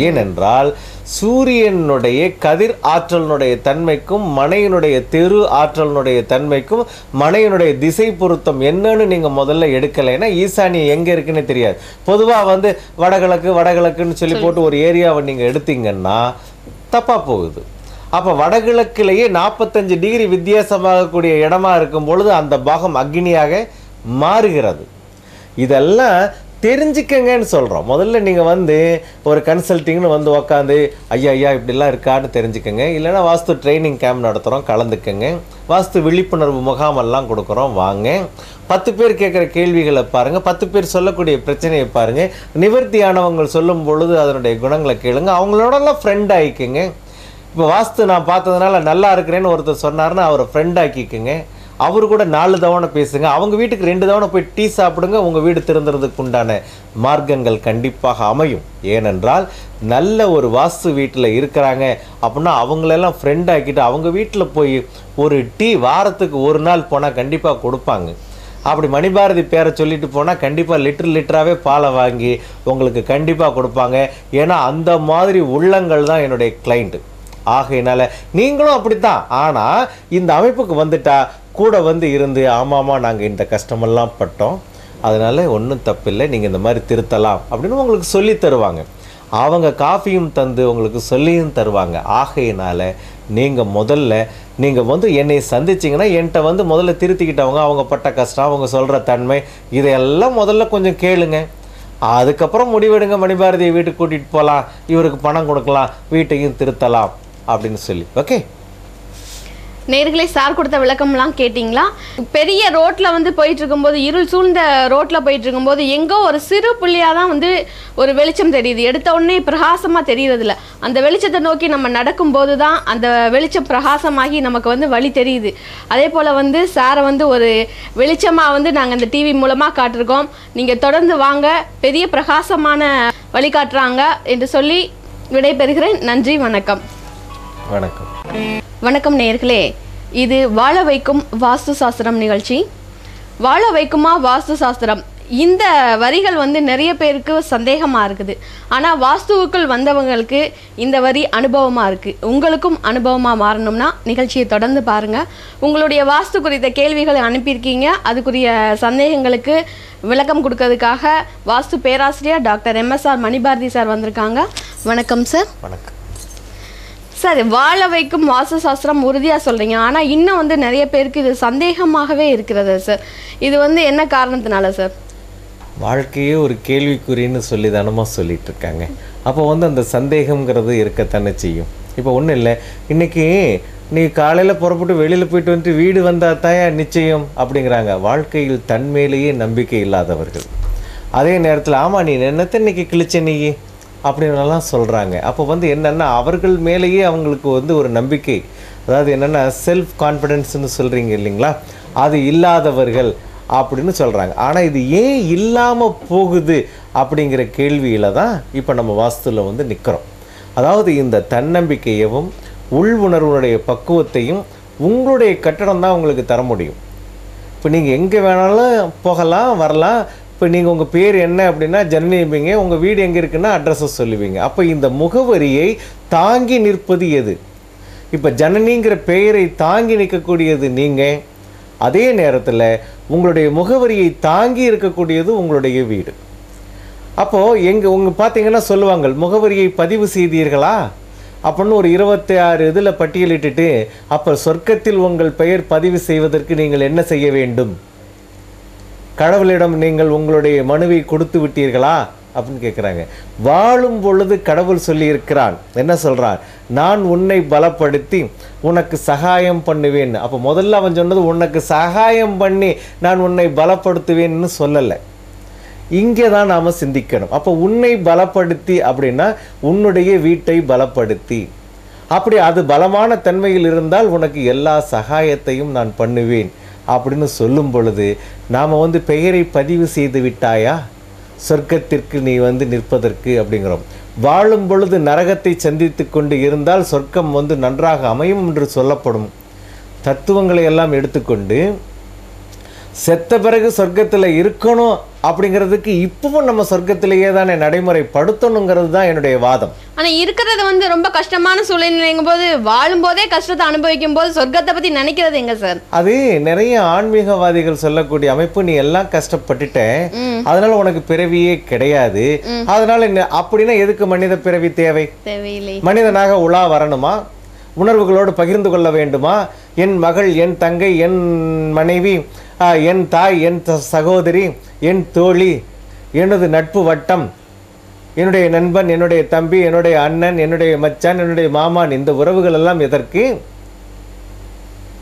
ஏனென்றால் சூரியனுடைய கதிர் ஆற்றலினுடைய தன்மைக்கும் மனையினுடைய தெரு ஆற்றலினுடைய தன்மைக்கும் மனையினுடைய திசை பொருத்தம் என்னன்னு நீங்கள் முதல்ல எடுக்கலைன்னா ஈசானியம் எங்கே இருக்குன்னு தெரியாது. பொதுவாக வந்து வடகிழக்குன்னு சொல்லி போட்டு ஒரு ஏரியாவை நீங்கள் எடுத்தீங்கன்னா தப்பாக போகுது. அப்போ வடகிழக்கிலேயே 45 டிகிரி வித்தியாசமாகக்கூடிய இடமா இருக்கும் பொழுது அந்த பாகம் அக்னியாக மாறுகிறது. இதெல்லாம் தெரிஞ்சுக்கங்கன்னு சொல்கிறோம். முதல்ல நீங்கள் வந்து ஒரு கன்சல்ட்டிங்னு வந்து உக்காந்து ஐயா இப்படிலாம் இருக்கான்னு தெரிஞ்சுக்கங்க. இல்லைன்னா வாஸ்து ட்ரைனிங் கேம்ப் நடத்துகிறோம், கலந்துக்கங்க. வாஸ்து விழிப்புணர்வு முகாமெல்லாம் கொடுக்குறோம், வாங்க. 10 பேர் கேட்குற கேள்விகளை பாருங்கள், 10 பேர் சொல்லக்கூடிய பிரச்சனையை பாருங்கள். நிவர்த்தியானவங்க சொல்லும் பொழுது அதனுடைய குணங்களை கேளுங்க, அவங்களோடலாம் ஃப்ரெண்ட் ஆகிக்குங்க. இப்போ வாஸ்து நான் பார்த்ததுனால நல்லா இருக்கிறேன்னு ஒருத்தர் சொன்னாருன்னா அவரை ஃப்ரெண்ட் ஆக்கிக்குங்க. அவர் கூட 4 தவணை பேசுங்க. அவங்க வீட்டுக்கு 2 தவணை போய் டீ சாப்பிடுங்க. உங்கள் வீடு திறந்துறதுக்கு உண்டான மார்க்கங்கள் கண்டிப்பாக அமையும். ஏனென்றால் நல்ல ஒரு வாஸ்து வீட்டில் இருக்கிறாங்க அப்படின்னா அவங்களெல்லாம் ஃப்ரெண்ட் ஆக்கிட்டு அவங்க வீட்டில் போய் ஒரு டீ வாரத்துக்கு 1 நாள் போனால் கண்டிப்பாக கொடுப்பாங்க. அப்படி மணிபாரதி பேரை சொல்லிட்டு போனால் கண்டிப்பாக லிட்டராகவே பாலை வாங்கி உங்களுக்கு கண்டிப்பாக கொடுப்பாங்க. ஏன்னா அந்த மாதிரி உள்ளங்கள் தான் என்னுடைய கிளைண்ட்டு. ஆகையினால நீங்களும் அப்படித்தான். ஆனால் இந்த அமைப்புக்கு வந்துட்டா கூட வந்து இருந்து ஆமாம்மா நாங்கள் இந்த கஷ்டமெல்லாம் பட்டோம், அதனால் ஒன்றும் தப்பில்லை, நீங்கள் இந்த மாதிரி திருத்தலாம் அப்படின்னு உங்களுக்கு சொல்லி தருவாங்க. அவங்க காஃபியும் தந்து உங்களுக்கு சொல்லியும் தருவாங்க. ஆகையினால நீங்கள் முதல்ல நீங்கள் வந்து என்னை சந்திச்சிங்கன்னா என்கிட்ட வந்து முதல்ல திருத்திக்கிட்டவங்க, அவங்க பட்ட கஷ்டம், அவங்க சொல்கிற தன்மை, இதையெல்லாம் முதல்ல கொஞ்சம் கேளுங்க. அதுக்கப்புறம் முடிவெடுங்க. மணிபாரதியை வீட்டுக்கு கூட்டிகிட்டு போகலாம், இவருக்கு பணம் கொடுக்கலாம், வீட்டையும் திருத்தலாம் அப்படின்னு சொல்லி. ஓகே, நேர்களே, சார் கொடுத்த விளக்கம்லாம் கேட்டிங்களா? பெரிய ரோட்டில் வந்து போயிட்டு இருக்கும்போது, இருள் சூழ்ந்த ரோட்டில் போயிட்டு இருக்கும்போது எங்கோ ஒரு சிறு புள்ளியாக தான் வந்து ஒரு வெளிச்சம் தெரியுது. எடுத்த உடனே பிரகாசமாக தெரியறதில்ல. அந்த வெளிச்சத்தை நோக்கி நம்ம நடக்கும்போது தான் அந்த வெளிச்சம் பிரகாசமாகி நமக்கு வந்து வழி தெரியுது. அதே போல் வந்து சாரை வந்து ஒரு வெளிச்சமாக வந்து நாங்கள் இந்த டிவி மூலமாக காட்டிருக்கோம். நீங்கள் தொடர்ந்து வாங்க, பெரிய பிரகாசமான வழிகாட்டுறாங்க என்று சொல்லி விடைபெறுகிறேன். நன்றி, வணக்கம். வணக்கம். வணக்கம் நேயர்களே, இது வாழ வைக்கும் வாஸ்து சாஸ்திரம் நிகழ்ச்சி. வாழ வைக்குமா வாஸ்து சாஸ்திரம், இந்த வரிகள் வந்து நிறைய பேருக்கு சந்தேகமாக இருக்குது. ஆனால் வாஸ்துவுக்குள் வந்தவங்களுக்கு இந்த வரி அனுபவமாக இருக்குது. உங்களுக்கும் அனுபவமாக மாறணும்னா நிகழ்ச்சியை தொடர்ந்து பாருங்கள். உங்களுடைய வாஸ்து குறித்த கேள்விகளை அனுப்பியிருக்கீங்க. அதுக்குரிய சந்தேகங்களுக்கு விளக்கம் கொடுக்கறதுக்காக வாஸ்து பேராசிரியர் டாக்டர் MSR மணிபாரதி சார் வந்திருக்காங்க. வணக்கம் சார். வணக்கம் சார். வாழ வைக்கும் வாஸ்து சாஸ்திரம் உறுதியாக சொல்கிறீங்க, ஆனால் இன்னும் வந்து நிறைய பேருக்கு இது சந்தேகமாகவே இருக்கிறது சார். இது வந்து என்ன காரணத்தினால சார்? வாழ்க்கையே ஒரு கேள்விக்குறின்னு சொல்லி தானமா சொல்லிட்டு இருக்காங்க. அப்போ வந்து அந்த சந்தேகம்ங்கிறது இருக்கத்தானே செய்யும். இப்போ ஒன்றும் இல்லை, இன்றைக்கி நீ காலையில் புறப்பட்டு வெளியில் போயிட்டு வந்துட்டு வீடு வந்தால் தான் நிச்சயம் அப்படிங்கிறாங்க. வாழ்க்கையில் தன்மேலேயே நம்பிக்கை இல்லாதவர்கள். அதே நேரத்தில் ஆமாம் நீ என்னத்தை இன்னைக்கு கிழிச்ச நீ அப்படின்னுலாம் சொல்கிறாங்க. அப்போ வந்து என்னென்னா அவர்கள் மேலேயே அவங்களுக்கு வந்து ஒரு நம்பிக்கை, அதாவது என்னென்னா செல்ஃப் கான்ஃபிடென்ஸ்னு சொல்கிறீங்க இல்லைங்களா, அது இல்லாதவர்கள் அப்படின்னு சொல்கிறாங்க. ஆனால் இது ஏன் இல்லாமல் போகுது அப்படிங்கிற கேள்வியில் தான் இப்போ நம்ம வாஸ்துவில் வந்து நிற்கிறோம். அதாவது இந்த தன்னம்பிக்கையவும் உள் உணர்வுடைய பக்குவத்தையும் உங்களுடைய கட்டடம் தான் உங்களுக்கு தர முடியும். இப்போ நீங்கள் எங்கே வேணாலும் போகலாம் வரலாம். இப்போ நீங்கள் உங்கள் பேர் என்ன அப்படின்னா ஜனனிப்பீங்க, உங்கள் வீடு எங்கே இருக்குன்னா அட்ரஸை சொல்லுவீங்க. அப்போ இந்த முகவரியை தாங்கி நிற்பது எது? இப்போ ஜனனிங்கிற பெயரை தாங்கி நிற்கக்கூடியது நீங்கள். அதே நேரத்தில் உங்களுடைய முகவரியை தாங்கி இருக்கக்கூடியது உங்களுடைய வீடு. அப்போது உங்கள் பார்த்தீங்கன்னா சொல்லுவாங்க, முகவரியை பதிவு செய்தீர்களா அப்படின்னு ஒரு 26 இதில் பட்டியலிட்டுட்டு, அப்போ சொர்க்கத்தில் உங்கள் பெயர் பதிவு செய்வதற்கு நீங்கள் என்ன செய்ய வேண்டும்? கடவுளிடம் நீங்கள் உங்களுடைய மனுவை கொடுத்து விட்டீர்களா அப்படின்னு கேட்குறாங்க. வாழும் பொழுது கடவுள் சொல்லியிருக்கிறான், என்ன சொல்கிறான்? நான் உன்னை பலப்படுத்தி உனக்கு சகாயம் பண்ணுவேன். அப்போ முதல்ல அவன் சொன்னது உனக்கு சகாயம் பண்ணி நான் உன்னை பலப்படுத்துவேன்னு சொல்லலை. இங்கே தான் நாம் சிந்திக்கணும். அப்போ உன்னை பலப்படுத்தி அப்படின்னா உன்னுடைய வீட்டை பலப்படுத்தி, அப்படி அது பலமான தன்மையில் இருந்தால் உனக்கு எல்லா சகாயத்தையும் நான் பண்ணுவேன் அப்படின்னு சொல்லும் பொழுது நாம் வந்து பெயரை பதிவு செய்து விட்டாயா சொர்க்கத்திற்கு நீ வந்து நிற்பதற்கு அப்படிங்கிறோம். வாழும் பொழுது நரகத்தை சந்தித்து கொண்டு இருந்தால் சொர்க்கம் வந்து நன்றாக அமையும் என்று சொல்லப்படும் தத்துவங்களை எல்லாம் எடுத்துக்கொண்டு செத்த பிறகு சொர்க்கத்தில் இருக்கணும் அப்படிங்கிறதுக்கு இப்பவும் நம்ம சொர்க்கத்திலேயே தானே நடைமுறைப்படுத்தணுங்கிறது தான் என்னுடைய வாதம். ஆனால் இருக்கிறது வந்து ரொம்ப கஷ்டமான சூழ்நிலைங்கும் போது, வாழும் போதே கஷ்டத்தை அனுபவிக்கும் போது சொர்க்கத்தை பற்றி நினைக்கிறது எங்க சார்? அது நிறைய ஆன்மீகவாதிகள் சொல்லக்கூடிய அமைப்பு, நீ எல்லாம் கஷ்டப்பட்டுட்ட அதனால உனக்கு பிறவியே கிடையாது, அதனால அப்படின்னா எதுக்கு மனித பிறவி தேவையில்லை? மனிதனாக உலா வரணுமா? உணர்வுகளோடு பகிர்ந்து கொள்ள வேண்டுமா? என் மகள், என் தங்கை, என் மனைவி, என் தாய், என் சகோதரி, என் தோழி, எனது நட்பு வட்டம், என்னுடைய நண்பன், என்னுடைய தம்பி, என்னுடைய அண்ணன், என்னுடைய மச்சான், என்னுடைய மாமான், இந்த உறவுகள் எல்லாம் எதற்கு?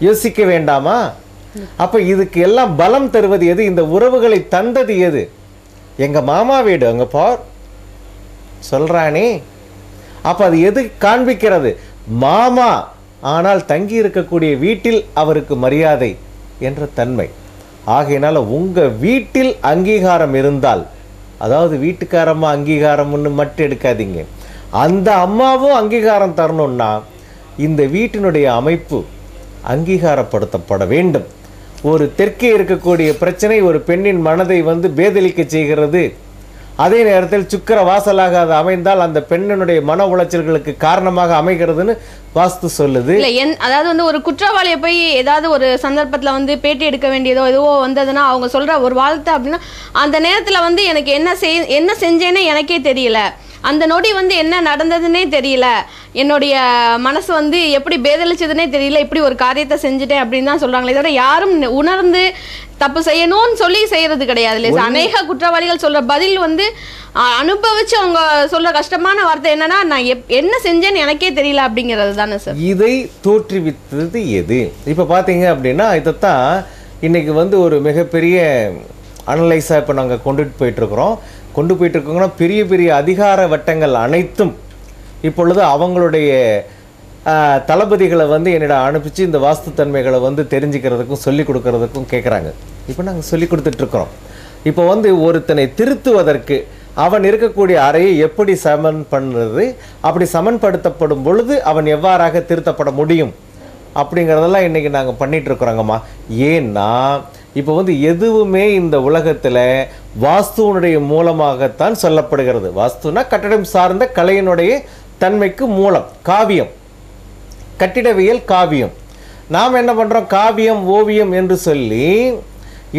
யோசிக்க வேண்டாமா? அப்ப இதுக்கு எல்லாம் பலம் தருவது எது? இந்த உறவுகளை தந்தது எது? எங்க மாமா வீடு அங்க பார் சொல்றானே. அப்ப அது எது காண்பிக்கிறது? மாமா ஆனால் தங்கி இருக்கக்கூடிய வீட்டில் அவருக்கு மரியாதை என்ற தன்மை. ஆகையினால உங்கள் வீட்டில் அங்கீகாரம் இருந்தால், அதாவது வீட்டுக்காரம்மா அங்கீகாரம்னு மட்டும் எடுக்காதீங்க, அந்த அம்மாவும் அங்கீகாரம் தரணும்னா இந்த வீட்டினுடைய அமைப்பு அங்கீகாரப்படுத்தப்பட வேண்டும். ஒரு தெற்கே இருக்கக்கூடிய பிரச்சனை ஒரு பெண்ணின் மனதை பேதலிக்க செய்கிறது. அதே நேரத்தில் சுக்கிர வாசலாக அது அமைந்தால் அந்த பெண்ணினுடைய மன உளைச்சல்களுக்கு காரணமாக அமைகிறதுன்னு வாஸ்து சொல்லுது. இல்ல அதாவது ஒரு குற்றவாளியை போய் ஏதாவது ஒரு சந்தர்ப்பத்துல பேட்டி எடுக்க வேண்டியதோ எதுவோ வந்ததுன்னா அவங்க சொல்ற ஒரு வார்த்தை அப்படின்னா அந்த நேரத்துல எனக்கு என்ன செஞ்சேன்னு எனக்கே தெரியல, அந்த நொடி என்ன நடந்ததுன்னே தெரியல, என்னுடைய மனசு எப்படி பேதலிச்சதுன்னே தெரியல, இப்படி ஒரு காரியத்தை செஞ்சுட்டேன் அப்படின்னு தான் சொல்றாங்களே தவிர யாரும் உணர்ந்து தப்பு செய்யணும்னு சொல்லி செய்யறது கிடையாது இல்லையா? அநேக குற்றவாளிகள் சொல்ற பதில் அனுபவிச்சு அவங்க சொல்ற கஷ்டமான வார்த்தை என்னன்னா, நான் என்ன செஞ்சேன்னு எனக்கே தெரியல அப்படிங்கிறது தானே சார். இதை தோற்றுவித்தது எது? இப்ப பாத்தீங்க அப்படின்னா இதைத்தான் இன்னைக்கு ஒரு மிகப்பெரிய அனலைஸா இப்ப நாங்க கொண்டு போயிட்டு இருக்கோம்னா பெரிய பெரிய அதிகார வட்டங்கள் அனைத்தும் இப்பொழுது அவங்களுடைய தளபதிகளை என்னிடம் அனுப்பிச்சு இந்த வாஸ்துத்தன்மைகளை தெரிஞ்சுக்கிறதுக்கும் சொல்லிக் கொடுக்கறதுக்கும் கேட்குறாங்க. இப்போ நாங்கள் சொல்லி கொடுத்துட்ருக்குறோம். இப்போ ஒருத்தனை திருத்துவதற்கு அவன் இருக்கக்கூடிய அறையை எப்படி சமன் பண்ணுறது, அப்படி சமன்படுத்தப்படும் பொழுது அவன் எவ்வாறாக திருத்தப்பட முடியும் அப்படிங்கிறதெல்லாம் இன்றைக்கி நாங்கள் பண்ணிகிட்ருக்குறோங்கம்மா. ஏன்னா இப்போ எதுவுமே இந்த உலகத்தில் வாஸ்துவனுடைய மூலமாகத்தான் சொல்லப்படுகிறது. வாஸ்துனா கட்டடம் சார்ந்த கலையினுடைய தன்மைக்கு மூலம் காவியம், கட்டிடவியல் காவியம். நாம் என்ன பண்ணுறோம், காவியம் ஓவியம் என்று சொல்லி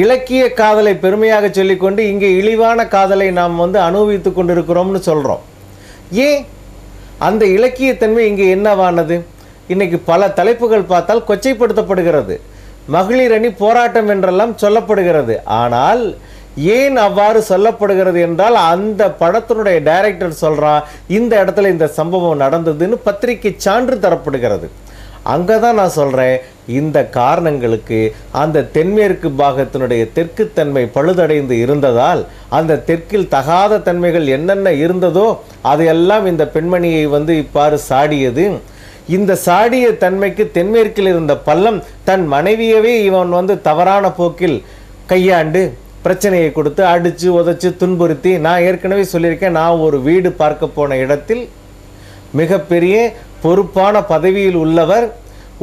இலக்கிய காதலை பெருமையாக சொல்லிக்கொண்டு இங்கே இழிவான காதலை நாம் அனுபவித்து கொண்டிருக்கிறோம்னு சொல்கிறோம். ஏன் அந்த இலக்கியத்தன்மை இங்கே என்னவானது? இன்னைக்கு பல தலைப்புகள் பார்த்தால் கொச்சைப்படுத்தப்படுகிறது, மகளிர் அணி போராட்டம் என்றெல்லாம் சொல்லப்படுகிறது. ஆனால் ஏன் அவ்வாறு சொல்லப்படுகிறது என்றால் அந்த படத்தினுடைய டைரக்டர் சொல்கிறான் இந்த இடத்துல இந்த சம்பவம் நடந்ததுன்னு பத்திரிகை சான்று தரப்படுகிறது. அங்கே தான் நான் சொல்கிறேன், இந்த காரணங்களுக்கு அந்த தென்மேற்கு பாகத்தினுடைய தெற்குத்தன்மை பழுதடைந்து இருந்ததால் அந்த தெற்கில் தகாத தன்மைகள் என்னென்ன இருந்ததோ அதையெல்லாம் இந்த பெண்மணியை இப்பாறு சாடியது. இந்த சாடிய தன்மைக்கு தென்மேற்கில் இருந்த பள்ளம் தன் மனைவியவே இவன் தவறான போக்கில் கையாண்டு பிரச்சனையை கொடுத்து அடித்து உதைச்சு துன்புறுத்தி, நான் ஏற்கனவே சொல்லியிருக்கேன், நான் ஒரு வீடு பார்க்க போன இடத்தில் மிகப்பெரிய பொறுப்பான பதவியில் உள்ளவர்,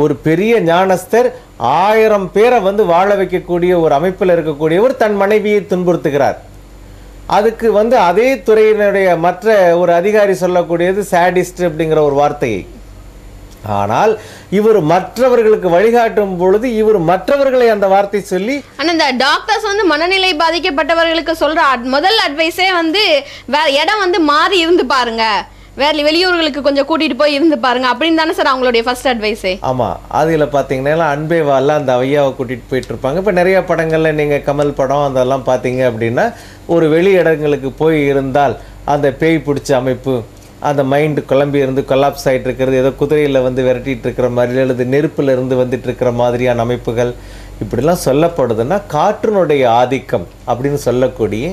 ஒரு பெரிய ஞானஸ்தர், 1000 பேரை வாழ வைக்கக்கூடிய ஒரு அமைப்பில் இருக்கக்கூடியவர் தன் மனைவியை துன்புறுத்துகிறார். அதுக்கு அதே துறையினுடைய மற்ற ஒரு அதிகாரி சொல்லக்கூடியது சாடிஸ்ட் அப்படிங்கிற ஒரு வார்த்தையை. ஆனால் இவர் மற்றவர்களுக்கு வழிகாட்டும் பொழுது இவர் மற்றவர்களை அந்த வார்த்தை சொல்லி இந்த டாக்டர்ஸ் மனநிலை பாதிக்கப்பட்டவர்களுக்கு சொல்ற முதல் அட்வைஸே வேற இடம் மாறி இருந்து பாருங்க, வேற வெளியூர்களுக்கு கொஞ்சம் கூட்டிட்டு போய் இருந்து பாருங்க அப்படின்னு தானே சார் அவங்களுடைய ஃபர்ஸ்ட் அட்வைஸே. ஆமா, அதுல பாத்தீங்கன்னா அன்பே வால அந்த ஐயாவை கூட்டிட்டு போயிட்டு இருப்பாங்க. இப்ப நிறைய படங்கள்ல நீங்க கமல் படம் அதெல்லாம் பாத்தீங்க அப்படின்னா ஒரு வெளி இடங்களுக்கு போய் இருந்தால் அந்த பேய் பிடிச்ச அமைப்பு, அந்த மைண்டு குழம்பி இருந்து கொலாப்ஸ் ஆகிட்டு இருக்கிறது, ஏதோ குதிரையில் விரட்டிட்டு இருக்கிற மாதிரி அல்லது நெருப்பில் இருந்து வந்துட்டு இருக்கிற மாதிரியான அமைப்புகள் இப்படிலாம் சொல்லப்படுதுன்னா காற்றினுடைய ஆதிக்கம் அப்படின்னு சொல்லக்கூடிய